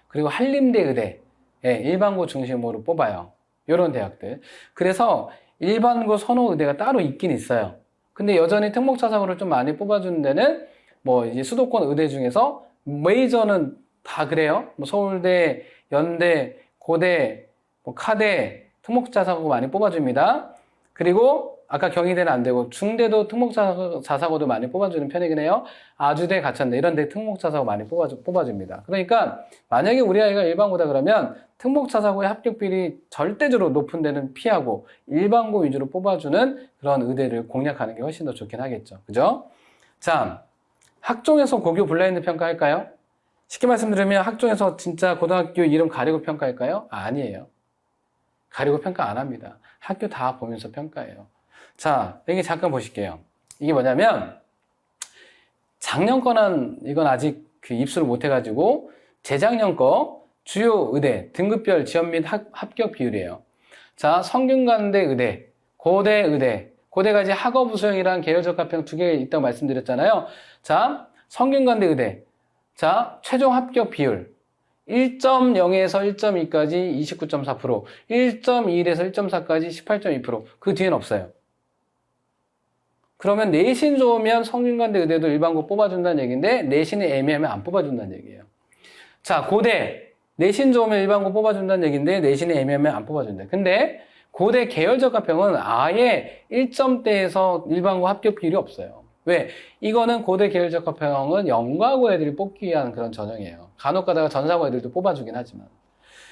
그리고 한림대 의대 일반고 중심으로 뽑아요. 이런 대학들. 그래서 일반고 선호 의대가 따로 있긴 있어요. 근데 여전히 특목자사고를 좀 많이 뽑아주는 데는 뭐 이제 수도권 의대 중에서 메이저는 다 그래요. 뭐 서울대, 연대, 고대, 뭐 카대, 특목자사고 많이 뽑아줍니다. 그리고 아까 경희대는 안 되고 중대도 특목자사고도 많이 뽑아주는 편이긴 해요. 아주대, 가천대 이런 데 특목자사고 많이 뽑아줍니다. 그러니까 만약에 우리 아이가 일반고다 그러면 특목자사고의 합격 비율이 절대적으로 높은 데는 피하고 일반고 위주로 뽑아주는 그런 의대를 공략하는 게 훨씬 더 좋긴 하겠죠. 그죠? 자, 학종에서 고교 블라인드 평가할까요? 쉽게 말씀드리면 학종에서 진짜 고등학교 이름 가리고 평가할까요? 아니에요. 가리고 평가 안 합니다. 학교 다 보면서 평가해요. 자, 여기 잠깐 보실게요. 이게 뭐냐면 작년 거는 이건 아직 그 입수를 못 해가지고 재작년 거 주요 의대 등급별 지원 및 합격 비율이에요. 자, 성균관대 의대, 고대 의대, 고대가 이제 학업우수형이랑 계열적합형 두 개 있다고 말씀드렸잖아요. 자, 성균관대 의대, 자, 최종 합격 비율 1.0에서 1.2까지 29.4%, 1.1에서 1.4까지 18.2%, 그 뒤엔 없어요. 그러면 내신 좋으면 성균관대 의대도 일반고 뽑아준다는 얘기인데 내신이 애매하면 안 뽑아준다는 얘기예요. 자, 고대 내신 좋으면 일반고 뽑아준다는 얘기인데 내신이 애매하면 안 뽑아준다. 근데 고대 계열적합형은 아예 1점대에서 일반고 합격 비율이 없어요. 왜? 이거는 고대 계열적합형은 영과고 애들이 뽑기 위한 그런 전형이에요. 간혹 가다가 전사고 애들도 뽑아주긴 하지만.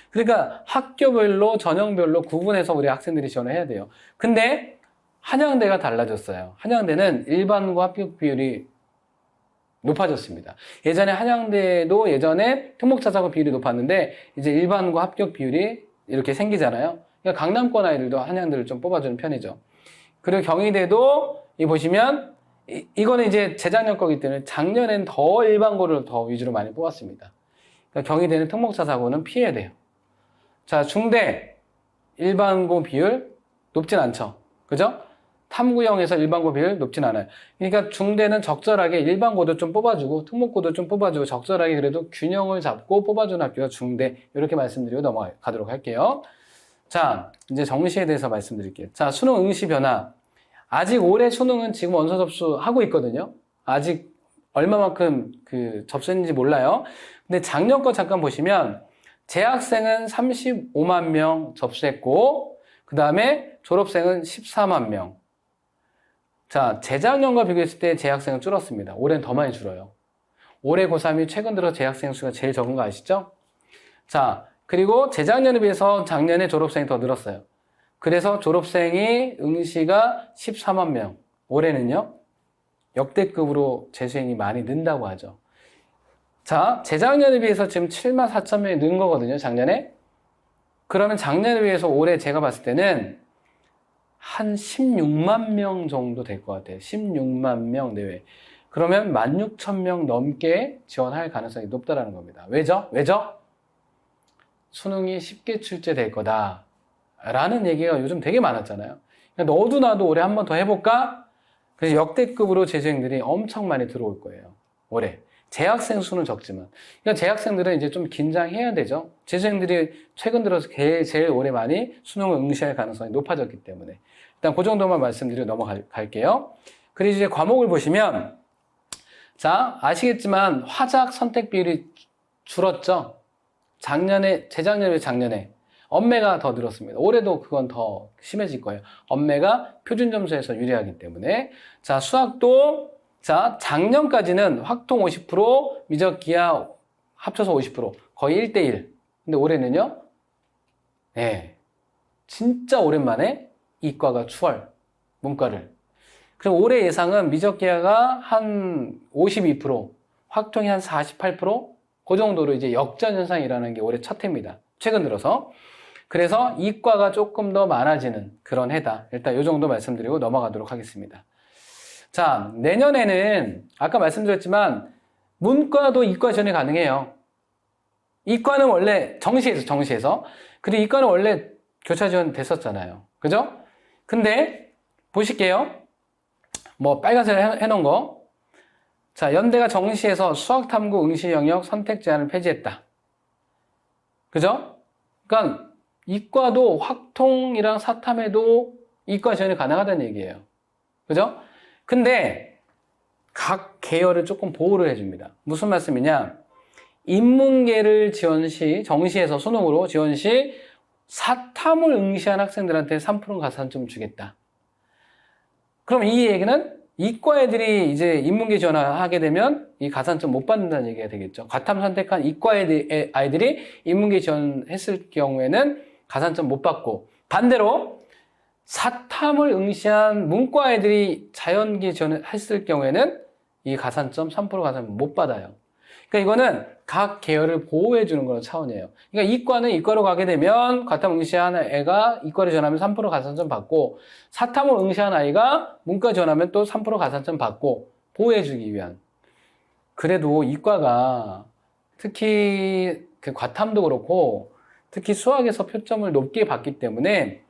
그러니까 학교별로 전형별로 구분해서 우리 학생들이 지원을 해야 돼요. 근데 한양대가 달라졌어요. 한양대는 일반고 합격 비율이 높아졌습니다. 예전에 한양대도 예전에 특목자사고 비율이 높았는데 이제 일반고 합격 비율이 이렇게 생기잖아요. 그러니까 강남권 아이들도 한양대를 좀 뽑아주는 편이죠. 그리고 경희대도 이 보시면 이거는 이제 재작년 거기 때문에 작년엔 더 일반고를 더 위주로 많이 뽑았습니다. 그러니까 경희대는 특목자사고는 피해야 돼요. 자, 중대 일반고 비율 높진 않죠. 그죠? 탐구형에서 일반고 비율 높진 않아요. 그러니까 중대는 적절하게 일반고도 좀 뽑아주고 특목고도 좀 뽑아주고 적절하게 그래도 균형을 잡고 뽑아주는 학교가 중대, 이렇게 말씀드리고 넘어가도록 할게요. 자, 이제 정시에 대해서 말씀드릴게요. 자, 수능 응시 변화. 아직 올해 수능은 지금 원서 접수하고 있거든요. 아직 얼마만큼 접수했는지 몰라요. 근데 작년 거 잠깐 보시면 재학생은 35만 명 접수했고 그 다음에 졸업생은 14만 명. 자, 재작년과 비교했을 때 재학생은 줄었습니다. 올해는 더 많이 줄어요. 올해 고3이 최근 들어 재학생 수가 제일 적은 거 아시죠? 자, 그리고 재작년에 비해서 작년에 졸업생이 더 늘었어요. 그래서 졸업생이 응시가 14만 명. 올해는요, 역대급으로 재수생이 많이 는다고 하죠. 자, 재작년에 비해서 지금 7만 4천 명이 는 거거든요, 작년에. 그러면 작년에 비해서 올해 제가 봤을 때는 한 16만 명 정도 될 것 같아요. 16만 명 내외. 그러면 16,000명 넘게 지원할 가능성이 높다라는 겁니다. 왜죠? 수능이 쉽게 출제될 거다 라는 얘기가 요즘 되게 많았잖아요. 그러니까 너도 나도 올해 한 번 더 해볼까? 그래서 역대급으로 재수생들이 엄청 많이 들어올 거예요. 올해. 재학생 수는 적지만. 그러니까 재학생들은 이제 좀 긴장해야 되죠. 재수생들이 최근 들어서 제일 올해 많이 수능을 응시할 가능성이 높아졌기 때문에. 일단 그 정도만 말씀드리고 넘어갈게요. 그리고 이제 과목을 보시면, 자, 아시겠지만 화작 선택 비율이 줄었죠? 재작년에 작년에. 엄매가 더 늘었습니다. 올해도 그건 더 심해질 거예요. 엄매가 표준 점수에서 유리하기 때문에. 자, 수학도, 자, 작년까지는 확통 50%, 미적 기하 합쳐서 50%, 거의 1대1. 근데 올해는요, 네, 진짜 오랜만에 이과가 추월, 문과를. 그럼 올해 예상은 미적 기하가 한 52%, 확통이 한 48%, 그 정도로 이제 역전 현상이라는 게 올해 첫 해입니다. 최근 들어서. 그래서 이과가 조금 더 많아지는 그런 해다. 일단 이 정도 말씀드리고 넘어가도록 하겠습니다. 자, 내년에는 아까 말씀드렸지만 문과도 이과 지원이 가능해요. 이과는 원래 정시에서. 그리고 이과는 원래 교차 지원 됐었잖아요. 그죠? 근데 보실게요. 뭐 빨간색 해놓은 거. 자, 연대가 정시에서 수학탐구 응시 영역 선택 제한을 폐지했다. 그죠? 그러니까 이과도 확통이랑 사탐에도 이과 지원이 가능하다는 얘기예요. 그죠? 근데 각 계열을 조금 보호를 해줍니다. 무슨 말씀이냐? 인문계를 지원 시, 정시에서 수능으로 지원 시 사탐을 응시한 학생들한테 3% 가산점 주겠다. 그럼 이 얘기는 이과 애들이 이제 인문계 지원하게 되면 이 가산점 못 받는다는 얘기가 되겠죠. 과탐 선택한 이과 아이들이 인문계 지원했을 경우에는 가산점 못 받고, 반대로 사탐을 응시한 문과 애들이 자연계 지원했을 경우에는 이 가산점 3% 가산점 못 받아요. 그러니까 이거는 각 계열을 보호해 주는 그런 차원이에요. 그러니까 이과는 이과로 가게 되면 과탐 응시한 애가 이과를 지원하면 3% 가산점 받고, 사탐을 응시한 아이가 문과 지원하면 또 3% 가산점 받고 보호해 주기 위한. 그래도 이과가 특히 그 과탐도 그렇고 특히 수학에서 표점을 높게 받기 때문에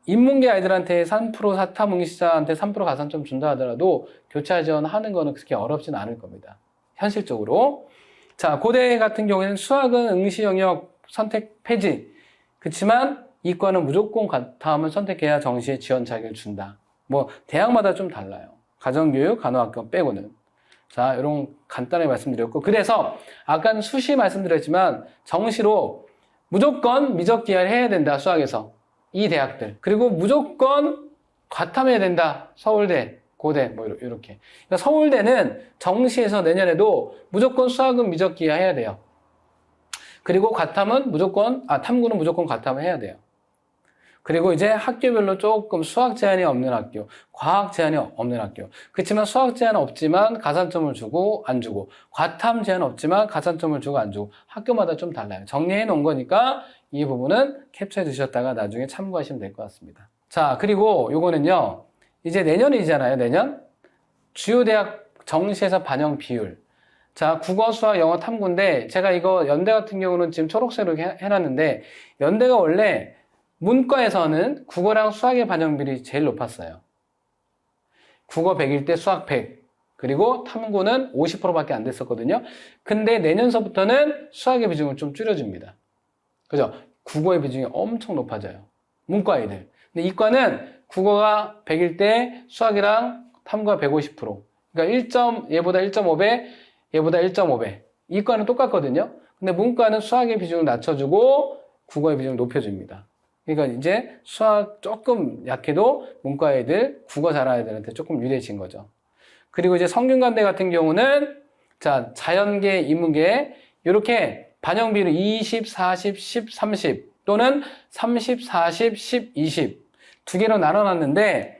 인문계 아이들한테 3% 사탐 응시자한테 3% 가산점 준다 하더라도 교차 지원하는 거는 그렇게 어렵진 않을 겁니다. 현실적으로. 자, 고대 같은 경우에는 수학은 응시 영역 선택 폐지. 그렇지만 이과는 무조건 과탐을 선택해야 정시에 지원 자격을 준다. 뭐 대학마다 좀 달라요. 가정교육, 간호학교 빼고는. 자, 이런 간단하게 말씀드렸고, 그래서 아까는 수시 말씀드렸지만 정시로 무조건 미적 기하를 해야 된다. 수학에서 이 대학들. 그리고 무조건 과탐해야 된다. 서울대, 고대 뭐 이렇게. 그러니까 서울대는 정시에서 내년에도 무조건 수학은 미적 기하 해야 돼요. 그리고 과탐은 무조건 탐구는 무조건 과탐을 해야 돼요. 그리고 이제 학교별로 조금 수학 제한이 없는 학교, 과학 제한이 없는 학교. 그렇지만 수학 제한 없지만 가산점을 주고 안 주고, 과탐 제한 없지만 가산점을 주고 안 주고, 학교마다 좀 달라요. 정리해 놓은 거니까 이 부분은 캡처해 두셨다가 나중에 참고하시면 될 것 같습니다. 자, 그리고 요거는요, 이제 내년이잖아요. 내년 주요 대학 정시에서 반영 비율. 자, 국어, 수학, 영어, 탐구인데 제가 이거 연대 같은 경우는 지금 초록색으로 해놨는데, 연대가 원래 문과에서는 국어랑 수학의 반영 비율이 제일 높았어요. 국어 100일 때 수학 100. 그리고 탐구는 50%밖에 안 됐었거든요. 근데 내년서부터는 수학의 비중을 좀 줄여줍니다. 그죠? 국어의 비중이 엄청 높아져요. 문과 아이들. 근데 이과는 국어가 100일 때 수학이랑 탐구가 150%. 그러니까 얘보다 1.5배, 얘보다 1.5배. 이과는 똑같거든요. 근데 문과는 수학의 비중을 낮춰주고 국어의 비중을 높여줍니다. 그러니까 이제 수학 조금 약해도 문과 애들, 국어 잘하는 애들한테 조금 유리해진 거죠. 그리고 이제 성균관대 같은 경우는 자, 자연계, 인문계 이렇게 반영 비율 20, 40, 10, 30 또는 30, 40, 10, 20 두 개로 나눠놨는데,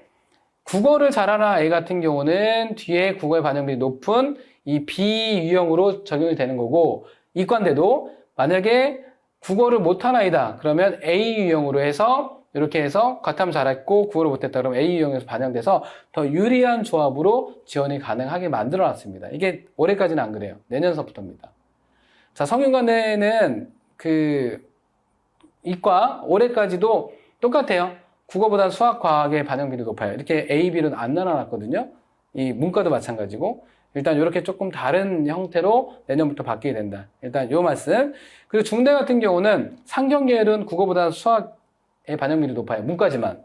국어를 잘하는 애 같은 경우는 뒤에 국어의 반영 비율이 높은 이 B 유형으로 적용이 되는 거고, 이과인데도 만약에 국어를 못한 아이다 그러면 A 유형으로 해서 이렇게 해서 과탐 잘했고 국어를 못했다 그러면 A 유형에서 반영돼서 더 유리한 조합으로 지원이 가능하게 만들어 놨습니다. 이게 올해까지는 안 그래요. 내년서부터입니다. 자, 성균관대는 그 이과 올해까지도 똑같아요. 국어보다 수학, 과학의 반영 비율이 높아요. 이렇게 A, B는 안 나눠놨거든요. 이 문과도 마찬가지고. 일단 이렇게 조금 다른 형태로 내년부터 바뀌게 된다. 일단 요 말씀. 그리고 중대 같은 경우는 상경계열은 국어보다 수학의 반영비율이 높아요. 문과지만.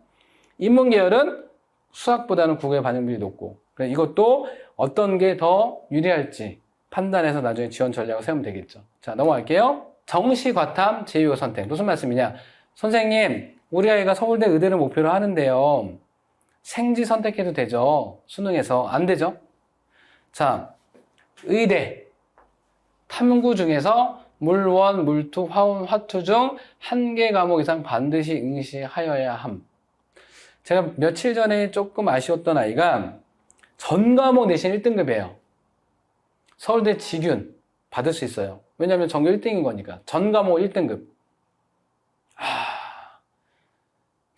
인문계열은 수학보다는 국어의 반영비율이 높고. 그래서 이것도 어떤 게 더 유리할지 판단해서 나중에 지원 전략을 세우면 되겠죠. 자, 넘어갈게요. 정시 과탐 제2호 선택. 무슨 말씀이냐? 선생님, 우리 아이가 서울대 의대를 목표로 하는데요. 생지 선택해도 되죠? 수능에서. 안 되죠? 자, 의대, 탐구 중에서 물원, 물투, 화원, 화투 중 한 개 과목 이상 반드시 응시하여야 함. 제가 며칠 전에 조금 아쉬웠던 아이가 전 과목 내신 1등급이에요. 서울대 직윤 받을 수 있어요. 왜냐하면 전교 1등인 거니까. 전 과목 1등급.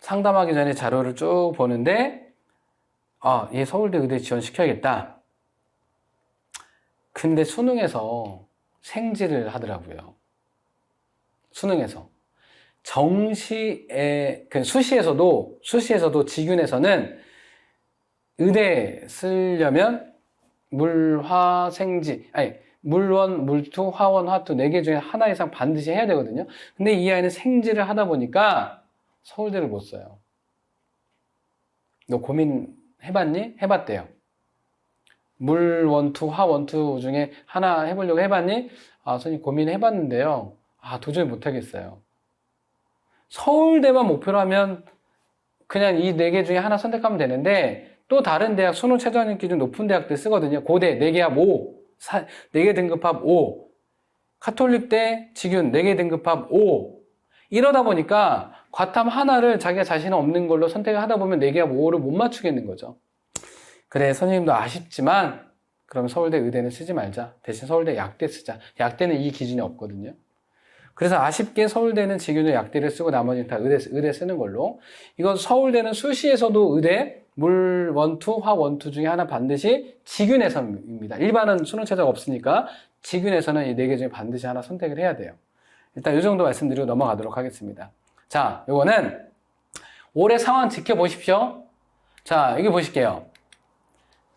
상담하기 전에 자료를 쭉 보는데 얘 서울대 의대 지원시켜야겠다. 근데 수능에서 생지를 하더라고요. 수능에서. 정시에, 수시에서도 직윤에서는 의대 쓰려면 물원, 물투, 화원, 화투 4개 중에 하나 이상 반드시 해야 되거든요. 근데 이 아이는 생지를 하다 보니까 서울대를 못 써요. 너 고민해봤니? 해봤대요. 물 원투, 화 원투 중에 하나 해보려고 해봤니? 선생님 고민해봤는데요. 도저히 못하겠어요. 서울대만 목표로 하면 그냥 이 4개 중에 하나 선택하면 되는데 또 다른 대학 수능 최저학력 기준 높은 대학들 쓰거든요. 고대 4개 합 5, 4개 등급 합 5, 카톨릭대 직윤 4개 등급 합 5. 이러다 보니까 과탐 하나를 자기가 자신 없는 걸로 선택을 하다 보면 4개 합 5를 못 맞추겠는 거죠. 그래, 선생님도 아쉽지만 그럼 서울대 의대는 쓰지 말자. 대신 서울대 약대 쓰자. 약대는 이 기준이 없거든요. 그래서 아쉽게 서울대는 직윤을 약대를 쓰고 나머지는 다 의대 쓰는 걸로. 이건 서울대는 수시에서도 의대 물 원투, 화 원투 중에 하나 반드시 직윤에서입니다. 일반은 수능 최저가 없으니까 직윤에서는 이 4개 중에 반드시 하나 선택을 해야 돼요. 일단 이 정도 말씀드리고 넘어가도록 하겠습니다. 자, 요거는 올해 상황 지켜보십시오. 자, 여기 보실게요.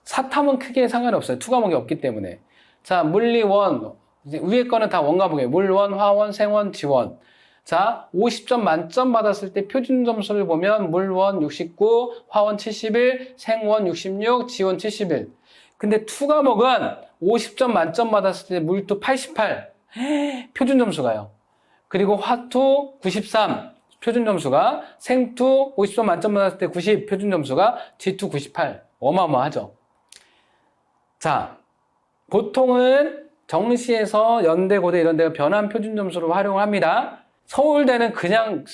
사탐은 크게 상관이 없어요. 투 과목이 없기 때문에. 자, 물리 원, 이제 위에 거는 다 원 과목이에요. 물원, 화원, 생원, 지원. 자, 50점 만점 받았을 때 표준 점수를 보면 물원 69, 화원 71, 생원 66, 지원 71. 근데 투 과목은 50점 만점 받았을 때 물투 88. 표준 점수가요. 그리고 화투 93. 표준 점수가. 생투 50점 만점 받았을 때 90. 표준 점수가. 지투 98. 어마어마하죠. 자, 보통은 정시에서 연대, 고대 이런 데가 변환 표준 점수로 활용을 합니다. 서울대는 그냥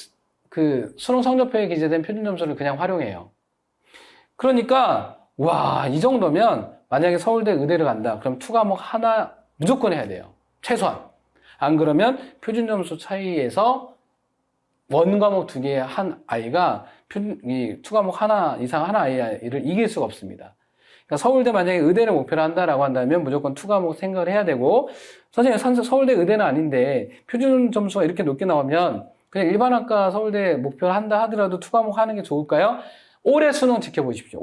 수능 성적표에 기재된 표준 점수를 그냥 활용해요. 그러니까 이 정도면 만약에 서울대 의대를 간다. 그럼 투 과목 하나 무조건 해야 돼요. 최소한. 안 그러면 표준 점수 차이에서 원 과목 2개의 한 아이가 투 과목 하나 이상 한 아이를 이길 수가 없습니다. 그러니까 서울대 만약에 의대를 목표로 한다라고 한다면 무조건 투 과목 생각을 해야 되고, 선생님 서울대 의대는 아닌데 표준 점수가 이렇게 높게 나오면 그냥 일반학과 서울대 목표를 한다 하더라도 투 과목 하는 게 좋을까요? 올해 수능 지켜보십시오.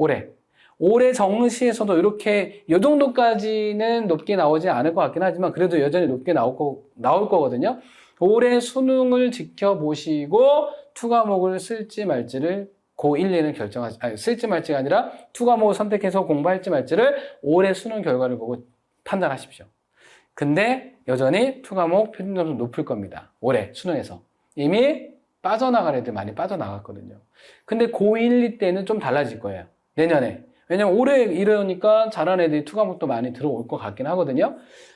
올해 정시에서도 이렇게 이 정도까지는 높게 나오지 않을 것 같긴 하지만 그래도 여전히 높게 나올 거거든요. 올해 수능을 지켜보시고 투 과목을 쓸지 말지를 고1, 2는 쓸지 말지가 아니라 투 과목을 선택해서 공부할지 말지를 올해 수능 결과를 보고 판단하십시오. 근데 여전히 투 과목 표준 점수 높을 겁니다. 올해 수능에서. 이미 빠져나갈 애들 많이 빠져나갔거든요. 근데 고1, 2 때는 좀 달라질 거예요. 내년에. 왜냐면 올해 이러니까 잘하는 애들이 투 과목도 많이 들어올 것 같긴 하거든요.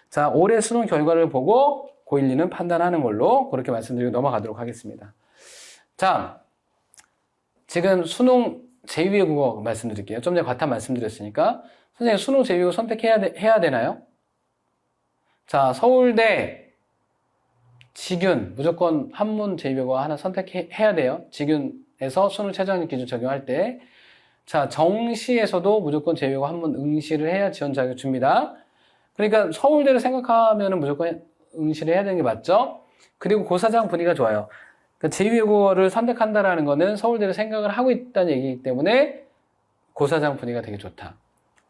자, 올해 수능 결과를 보고 고1, 2는 판단하는 걸로 그렇게 말씀드리고 넘어가도록 하겠습니다. 자, 지금 수능 제2외국어 말씀드릴게요. 좀 전에 과탐 말씀드렸으니까. 선생님, 수능 제2외국어 선택해야 되나요? 자, 서울대 직윤, 무조건 한문 제2외국어 하나 선택해야 돼요. 직윤에서 수능 최저학력 기준 적용할 때. 자, 정시에서도 무조건 제2외국어 한문 응시를 해야 지원 자격 줍니다. 그러니까 서울대를 생각하면 무조건 응시를 해야 되는 게 맞죠? 그리고 고사장 분위기가 좋아요. 제2외국어를 선택한다라는 거는 서울대를 생각을 하고 있다는 얘기이기 때문에 고사장 분위기가 되게 좋다.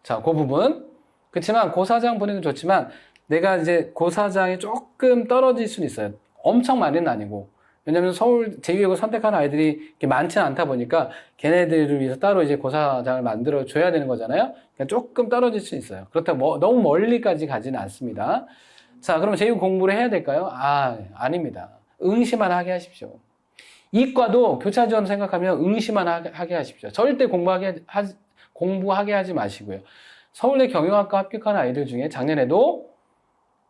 자, 그 부분. 그렇지만 고사장 분위기는 좋지만 내가 이제 고사장이 조금 떨어질 수는 있어요. 엄청 많이는 아니고. 왜냐면 서울 제2외국어 선택하는 아이들이 이렇게 많지는 않다 보니까 걔네들을 위해서 따로 이제 고사장을 만들어 줘야 되는 거잖아요. 그러니까 조금 떨어질 수 있어요. 그렇다고 너무 멀리까지 가지는 않습니다. 자, 그럼 제2외국어 공부를 해야 될까요? 아닙니다. 응시만 하게 하십시오. 이과도 교차 지원 생각하면 응시만 하게 하십시오. 절대 공부하게 하지 마시고요. 서울대 경영학과 합격하는 아이들 중에 작년에도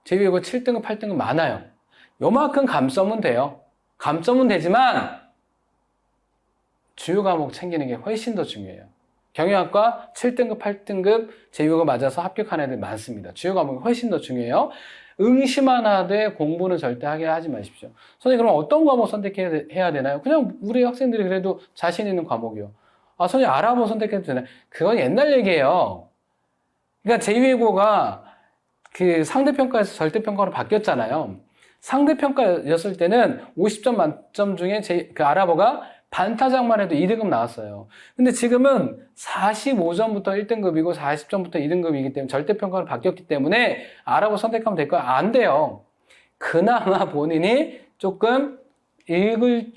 제2외국어 7등급, 8등급 많아요. 요만큼 감점은 돼요. 감점은 되지만 주요 과목 챙기는 게 훨씬 더 중요해요. 경영학과 7등급, 8등급 제2외국어 맞아서 합격하는 애들 많습니다. 주요 과목이 훨씬 더 중요해요. 응시만 하되 공부는 절대 하게 하지 마십시오. 선생님, 그럼 어떤 과목 선택해야 되나요? 그냥 우리 학생들이 그래도 자신 있는 과목이요. 아, 선생님, 아랍어 선택해도 되나요? 그건 옛날 얘기예요. 그러니까 제2외국어가 그 상대평가에서 절대평가로 바뀌었잖아요. 상대평가였을 때는 50점 만점 중에 그 아랍어가 반타작만 해도 2등급 나왔어요. 근데 지금은 45점부터 1등급이고 40점부터 2등급이기 때문에 절대평가로 바뀌었기 때문에 아랍어 선택하면 될까요? 안 돼요. 그나마 본인이 조금 읽을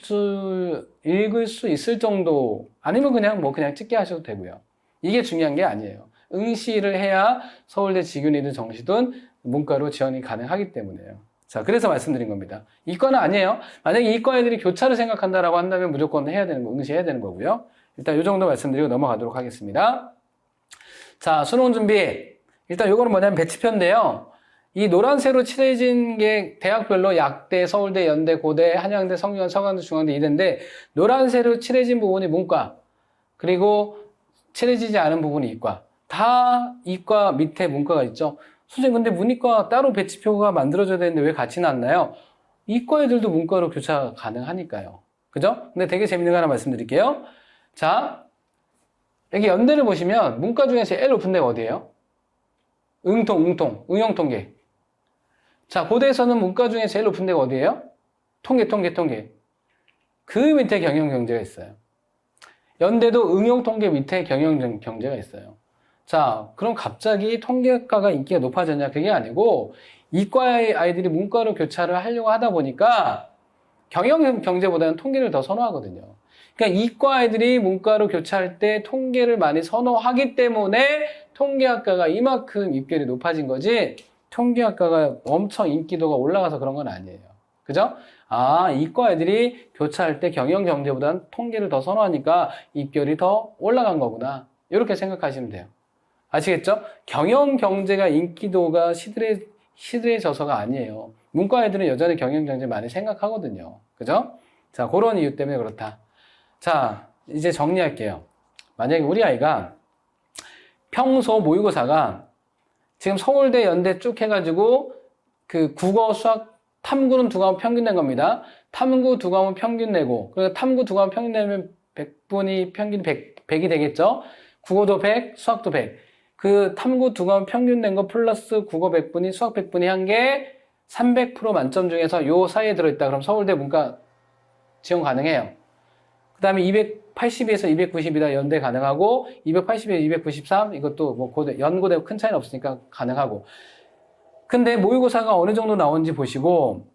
수 있을 정도, 아니면 그냥 찍게 하셔도 되고요. 이게 중요한 게 아니에요. 응시를 해야 서울대 직윤이든 정시든 문과로 지원이 가능하기 때문에요. 자, 그래서 말씀드린 겁니다. 이과는 아니에요. 만약에 이과 애들이 교차를 생각한다라고 한다면 무조건 해야 되는 거, 응시해야 되는 거고요. 일단 이 정도 말씀드리고 넘어가도록 하겠습니다. 자, 수능 준비. 일단 요거는 뭐냐면 배치표인데요. 이 노란색으로 칠해진 게 대학별로 약대, 서울대, 연대, 고대, 한양대, 성균관, 서강대, 중앙대, 이대인데 노란색으로 칠해진 부분이 문과, 그리고 칠해지지 않은 부분이 이과. 다 이과 밑에 문과가 있죠. 선생님, 근데 문이과 따로 배치표가 만들어져야 되는데 왜 같이 놨나요? 이과 애들도 문과로 교차 가능하니까요. 그죠? 근데 되게 재밌는 거 하나 말씀드릴게요. 자, 여기 연대를 보시면 문과 중에 제일 높은 데가 어디예요? 응용통계. 자, 고대에서는 문과 중에 제일 높은 데가 어디예요? 통계. 그 밑에 경영경제가 있어요. 연대도 응용통계 밑에 경영경제가 있어요. 자, 그럼 갑자기 통계학과가 인기가 높아졌냐? 그게 아니고 이과의 아이들이 문과로 교차를 하려고 하다 보니까 경영경제보다는 통계를 더 선호하거든요. 그러니까 이과 아이들이 문과로 교차할 때 통계를 많이 선호하기 때문에 통계학과가 이만큼 입결이 높아진 거지, 통계학과가 엄청 인기도가 올라가서 그런 건 아니에요. 그죠? 아, 이과 애들이 교차할 때 경영경제보다는 통계를 더 선호하니까 입결이 더 올라간 거구나. 이렇게 생각하시면 돼요. 아시겠죠? 경영경제가 인기도가 시들해져서가 아니에요. 문과 애들은 여전히 경영경제 많이 생각하거든요. 그죠? 자, 그런 이유 때문에 그렇다. 자, 이제 정리할게요. 만약에 우리 아이가 평소 모의고사가 지금 서울대, 연대 쭉 해가지고 그 국어, 수학, 탐구는 두 과목 평균 낸 겁니다. 탐구 두 과목 평균 내고, 그러니까 탐구 두 과목 평균 내면 100분이 평균 100이 되겠죠? 국어도 100, 수학도 100. 그 탐구 두 과목 평균 낸 거 플러스 국어 100분이, 수학 100분이 한 게 300% 만점 중에서 요 사이에 들어있다. 그럼 서울대 문과 지원 가능해요. 그 다음에 280에서 290이다. 연대 가능하고, 280에서 293, 이것도 뭐 고대, 연고대 큰 차이는 없으니까 가능하고. 근데 모의고사가 어느 정도 나오는지 보시고,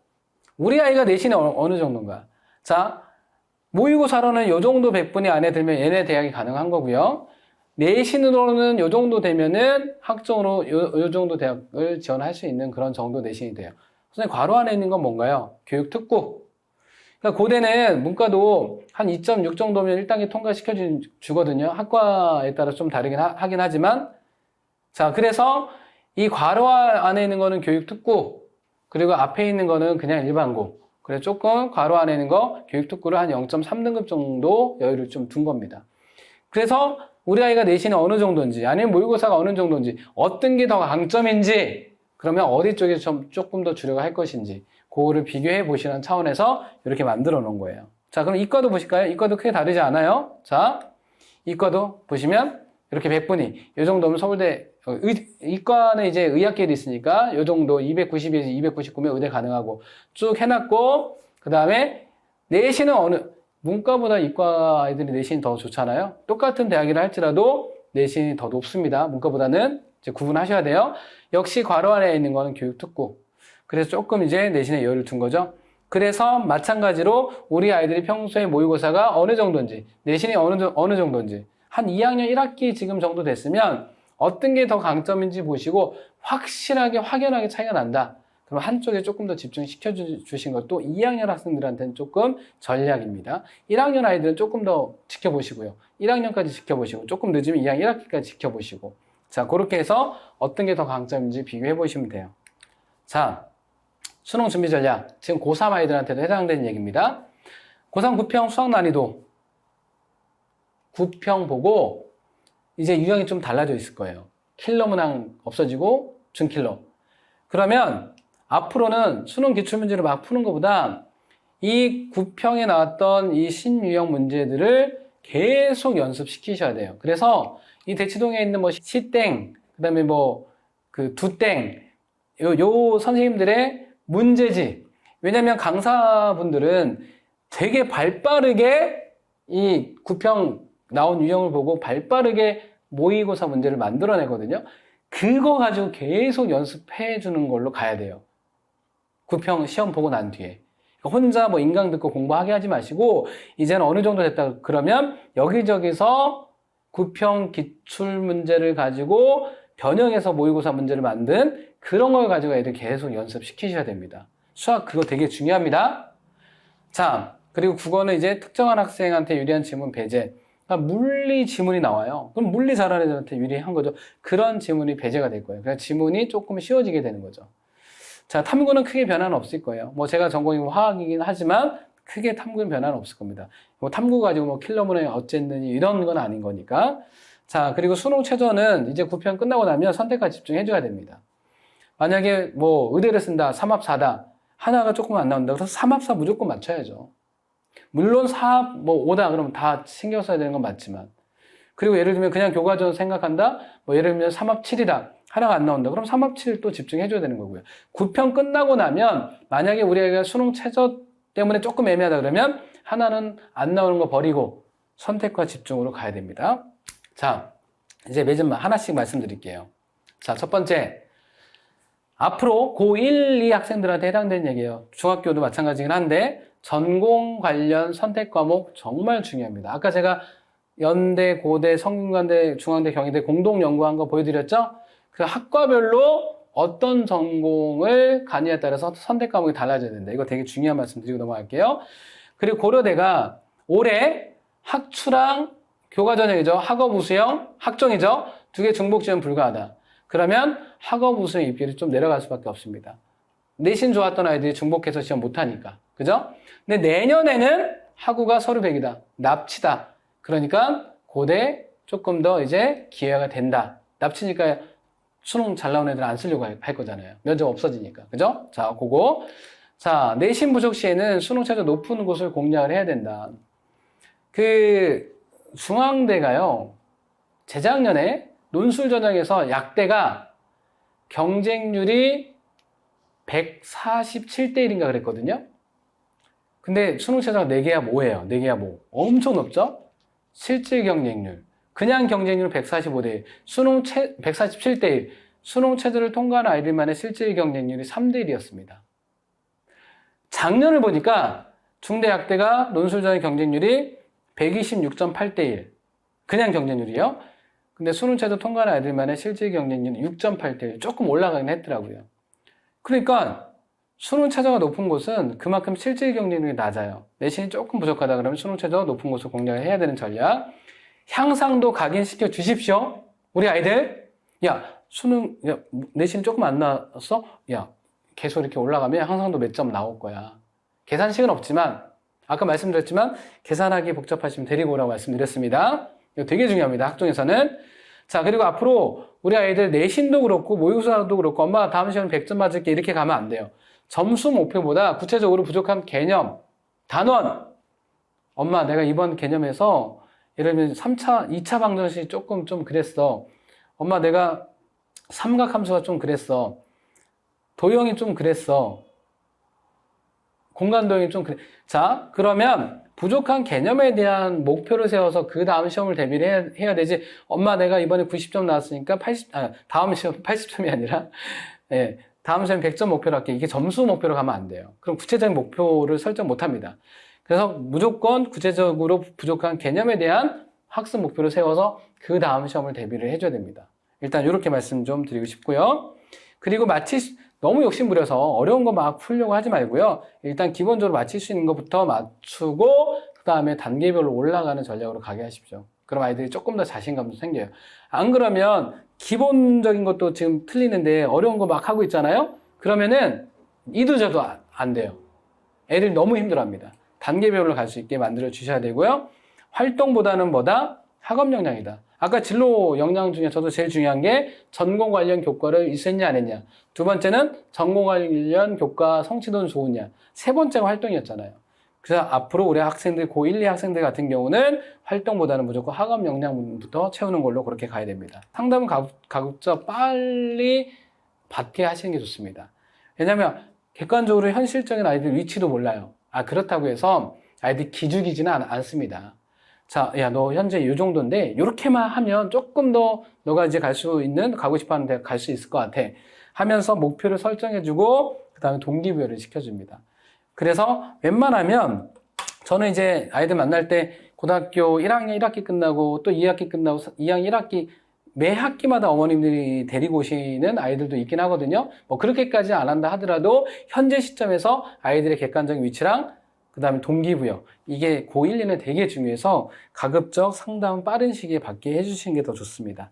우리 아이가 내신이 어느 정도인가. 자, 모의고사로는 요 정도 100분이 안에 들면 얘네 대학이 가능한 거고요. 내신으로는 요 정도 되면은 학종으로 요 정도 대학을 지원할 수 있는 그런 정도 내신이 돼요. 선생님, 괄호 안에 있는 건 뭔가요? 교육특구. 그러니까 고대는 문과도 한 2.6 정도면 1단계 통과시켜 주거든요. 학과에 따라 좀 다르긴 하긴 하지만. 자, 그래서 이 괄호 안에 있는 거는 교육특구, 그리고 앞에 있는 거는 그냥 일반고. 그래서 조금 괄호 안에 있는 거 교육특구를 한 0.3등급 정도 여유를 좀 둔 겁니다. 그래서 우리 아이가 내신이 어느 정도인지, 아니면 모의고사가 어느 정도인지, 어떤 게 더 강점인지, 그러면 어디 쪽에 조금 더 주력을 할 것인지, 그거를 비교해 보시는 차원에서 이렇게 만들어 놓은 거예요. 자, 그럼 이과도 보실까요? 이과도 크게 다르지 않아요? 자, 이과도 보시면 이렇게 100분위, 이 정도면 서울대, 이과는 이제 의학계도 있으니까 이 정도 290에서 299면 의대 가능하고 쭉 해놨고, 그 다음에 내신은 문과보다 이과 아이들이 내신이 더 좋잖아요. 똑같은 대학이라 할지라도 내신이 더 높습니다. 문과보다는 이제 구분하셔야 돼요. 역시 괄호 안에 있는 거는 교육특구. 그래서 조금 이제 내신에 여유를 둔 거죠. 그래서 마찬가지로 우리 아이들이 평소에 모의고사가 어느 정도인지, 내신이 어느 정도인지, 한 2학년 1학기 지금 정도 됐으면 어떤 게 더 강점인지 보시고 확실하게 확연하게 차이가 난다. 그럼 한쪽에 조금 더 집중시켜 주신 것도 2학년 학생들한테는 조금 전략입니다. 1학년 아이들은 조금 더 지켜보시고요. 1학년까지 지켜보시고, 조금 늦으면 2학년 1학기까지 지켜보시고. 자, 그렇게 해서 어떤 게 더 강점인지 비교해 보시면 돼요. 자, 수능 준비 전략. 지금 고3 아이들한테도 해당되는 얘기입니다. 고3 9평 수학 난이도 9평 보고 이제 유형이 좀 달라져 있을 거예요. 킬러 문항 없어지고 준킬러. 그러면 앞으로는 수능 기출문제를 막 푸는 것보다 이 9평에 나왔던 이 신유형 문제들을 계속 연습시키셔야 돼요. 그래서 이 대치동에 있는 뭐 시땡, 그 다음에 뭐 그 두땡, 요 선생님들의 문제집. 왜냐면 강사분들은 되게 발빠르게 이 9평 나온 유형을 보고 발빠르게 모의고사 문제를 만들어내거든요. 그거 가지고 계속 연습해 주는 걸로 가야 돼요. 9평 시험 보고 난 뒤에. 혼자 뭐 인강 듣고 공부하게 하지 마시고, 이제는 어느 정도 됐다 그러면 여기저기서 9평 기출 문제를 가지고 변형해서 모의고사 문제를 만든 그런 걸 가지고 애들 계속 연습시키셔야 됩니다. 수학 그거 되게 중요합니다. 자, 그리고 국어는 이제 특정한 학생한테 유리한 지문 배제. 그러니까 물리 지문이 나와요. 그럼 물리 잘하는 애들한테 유리한 거죠. 그런 지문이 배제가 될 거예요. 그래서 지문이 조금 쉬워지게 되는 거죠. 자, 탐구는 크게 변화는 없을 거예요. 뭐 제가 전공이 화학이긴 하지만 크게 탐구는 변화는 없을 겁니다. 뭐 탐구 가지고 뭐 킬러문에 어쨌느니 이런 건 아닌 거니까. 자, 그리고 수능 최저는 이제 9편 끝나고 나면 선택과 집중해 줘야 됩니다. 만약에 뭐 의대를 쓴다, 3합4다. 하나가 조금 안 나온다. 그래서 3합4 무조건 맞춰야죠. 물론 4합 뭐 5다 그러면 다 신경 써야 되는 건 맞지만. 그리고 예를 들면 그냥 교과전 생각한다. 뭐 예를 들면 3합 7이다. 하나가 안 나온다. 그럼 3합 7 또 집중해 줘야 되는 거고요. 9편 끝나고 나면 만약에 우리 아이가 수능 최저 때문에 조금 애매하다 그러면 하나는 안 나오는 거 버리고 선택과 집중으로 가야 됩니다. 자, 이제 매점 하나씩 말씀드릴게요. 자, 첫 번째. 앞으로 고1, 2 학생들한테 해당되는 얘기예요. 중학교도 마찬가지긴 한데 전공 관련 선택 과목 정말 중요합니다. 아까 제가 연대, 고대, 성균관대, 중앙대, 경희대 공동 연구한 거 보여드렸죠? 그 학과별로 어떤 전공을 가느냐에 따라서 선택 과목이 달라져야 된다. 이거 되게 중요한 말씀 드리고 넘어갈게요. 그리고 고려대가 올해 학추랑 교과전형이죠. 학업 우수형, 학종이죠. 두 개 중복 지원 불가하다. 그러면 학업 우수형 입결이 좀 내려갈 수밖에 없습니다. 내신 좋았던 아이들이 중복해서 시험 못하니까. 그죠? 근데 내년에는 학우가 서류 100이다. 납치다. 그러니까 고대 조금 더 이제 기회가 된다. 납치니까 수능 잘 나온 애들 안 쓰려고 할 거잖아요. 면접 없어지니까. 그죠? 자, 그거. 자, 내신 부족 시에는 수능 최저 높은 곳을 공략을 해야 된다. 그 중앙대가요. 재작년에 논술 전형에서 약대가 경쟁률이 147대 1인가 그랬거든요. 근데 수능 최저가 4개야 뭐예요? 4개야 뭐. 엄청 높죠? 실질 경쟁률. 그냥 경쟁률 145대 1. 147대 1. 수능 최저를 통과한 아이들만의 실질 경쟁률이 3대 1이었습니다. 작년을 보니까 중대 약대가 논술 전형 경쟁률이 126.8대 1. 그냥 경쟁률이요. 근데 수능 최저 통과한 아이들만의 실질 경쟁률이 6.8대 1. 조금 올라가긴 했더라고요. 그러니까 수능 최저가 높은 곳은 그만큼 실질 경쟁률이 낮아요. 내신이 조금 부족하다 그러면 수능 최저 높은 곳을 공략을 해야 되는 전략. 향상도 각인시켜 주십시오. 우리 아이들. 야, 수능, 야, 내신 조금 안 나왔어? 야, 계속 이렇게 올라가면 향상도 몇 점 나올 거야. 계산식은 없지만, 아까 말씀드렸지만, 계산하기 복잡하시면 데리고 오라고 말씀드렸습니다. 이거 되게 중요합니다. 학종에서는. 자, 그리고 앞으로 우리 아이들 내신도 그렇고, 모의고사도 그렇고, 엄마 다음 시험에 100점 맞을게. 이렇게 가면 안 돼요. 점수 목표보다 구체적으로 부족한 개념, 단원. 엄마, 내가 이번 개념에서 예를 들면 2차 방정식이 조금 좀 그랬어. 엄마, 내가 삼각함수가 좀 그랬어. 도형이 좀 그랬어. 공간 도형이 좀 그래. 자, 그러면 부족한 개념에 대한 목표를 세워서 그 다음 시험을 대비를 해야 되지. 엄마, 내가 이번에 90점 나왔으니까 다음 시험 80점이 아니라, 예, 다음 시험 100점 목표로 할게. 이게 점수 목표로 가면 안 돼요. 그럼 구체적인 목표를 설정 못 합니다. 그래서 무조건 구체적으로 부족한 개념에 대한 학습 목표를 세워서 그 다음 시험을 대비를 해줘야 됩니다. 일단 이렇게 말씀 좀 드리고 싶고요. 그리고 너무 욕심 부려서 어려운 거 막 풀려고 하지 말고요. 일단 기본적으로 맞힐 수 있는 것부터 맞추고 그 다음에 단계별로 올라가는 전략으로 가게 하십시오. 그럼 아이들이 조금 더 자신감도 생겨요. 안 그러면 기본적인 것도 지금 틀리는데 어려운 거 막 하고 있잖아요. 그러면은 이도저도 안 돼요. 애들 너무 힘들어합니다. 단계별로 갈 수 있게 만들어 주셔야 되고요. 활동보다는 뭐다? 학업 역량이다. 아까 진로 역량 중에서도 제일 중요한 게 전공 관련 교과를 있었냐 안 했냐. 두 번째는 전공 관련 교과 성취도는 좋으냐. 세 번째가 활동이었잖아요. 그래서 앞으로 우리 학생들, 고1, 2 학생들 같은 경우는 활동보다는 무조건 학업 역량부터 채우는 걸로 그렇게 가야 됩니다. 상담은 가급적 빨리 받게 하시는 게 좋습니다. 왜냐하면 객관적으로 현실적인 아이들 위치도 몰라요. 그렇다고 해서 아이들이 기죽이지는 않습니다. 자, 야, 너 현재 이 정도인데 이렇게만 하면 조금 더 너가 이제 가고 싶어 하는 데 갈 수 있을 것 같아 하면서 목표를 설정해주고 그 다음에 동기부여를 시켜줍니다. 그래서 웬만하면 저는 이제 아이들 만날 때 고등학교 1학년 1학기 끝나고 또 2학기 끝나고 2학년 1학기 매 학기마다 어머님들이 데리고 오시는 아이들도 있긴 하거든요. 뭐 그렇게까지 안 한다 하더라도 현재 시점에서 아이들의 객관적인 위치랑 그 다음에 동기부여, 이게 고1, 2는 되게 중요해서 가급적 상담 빠른 시기에 받게 해주시는 게 더 좋습니다.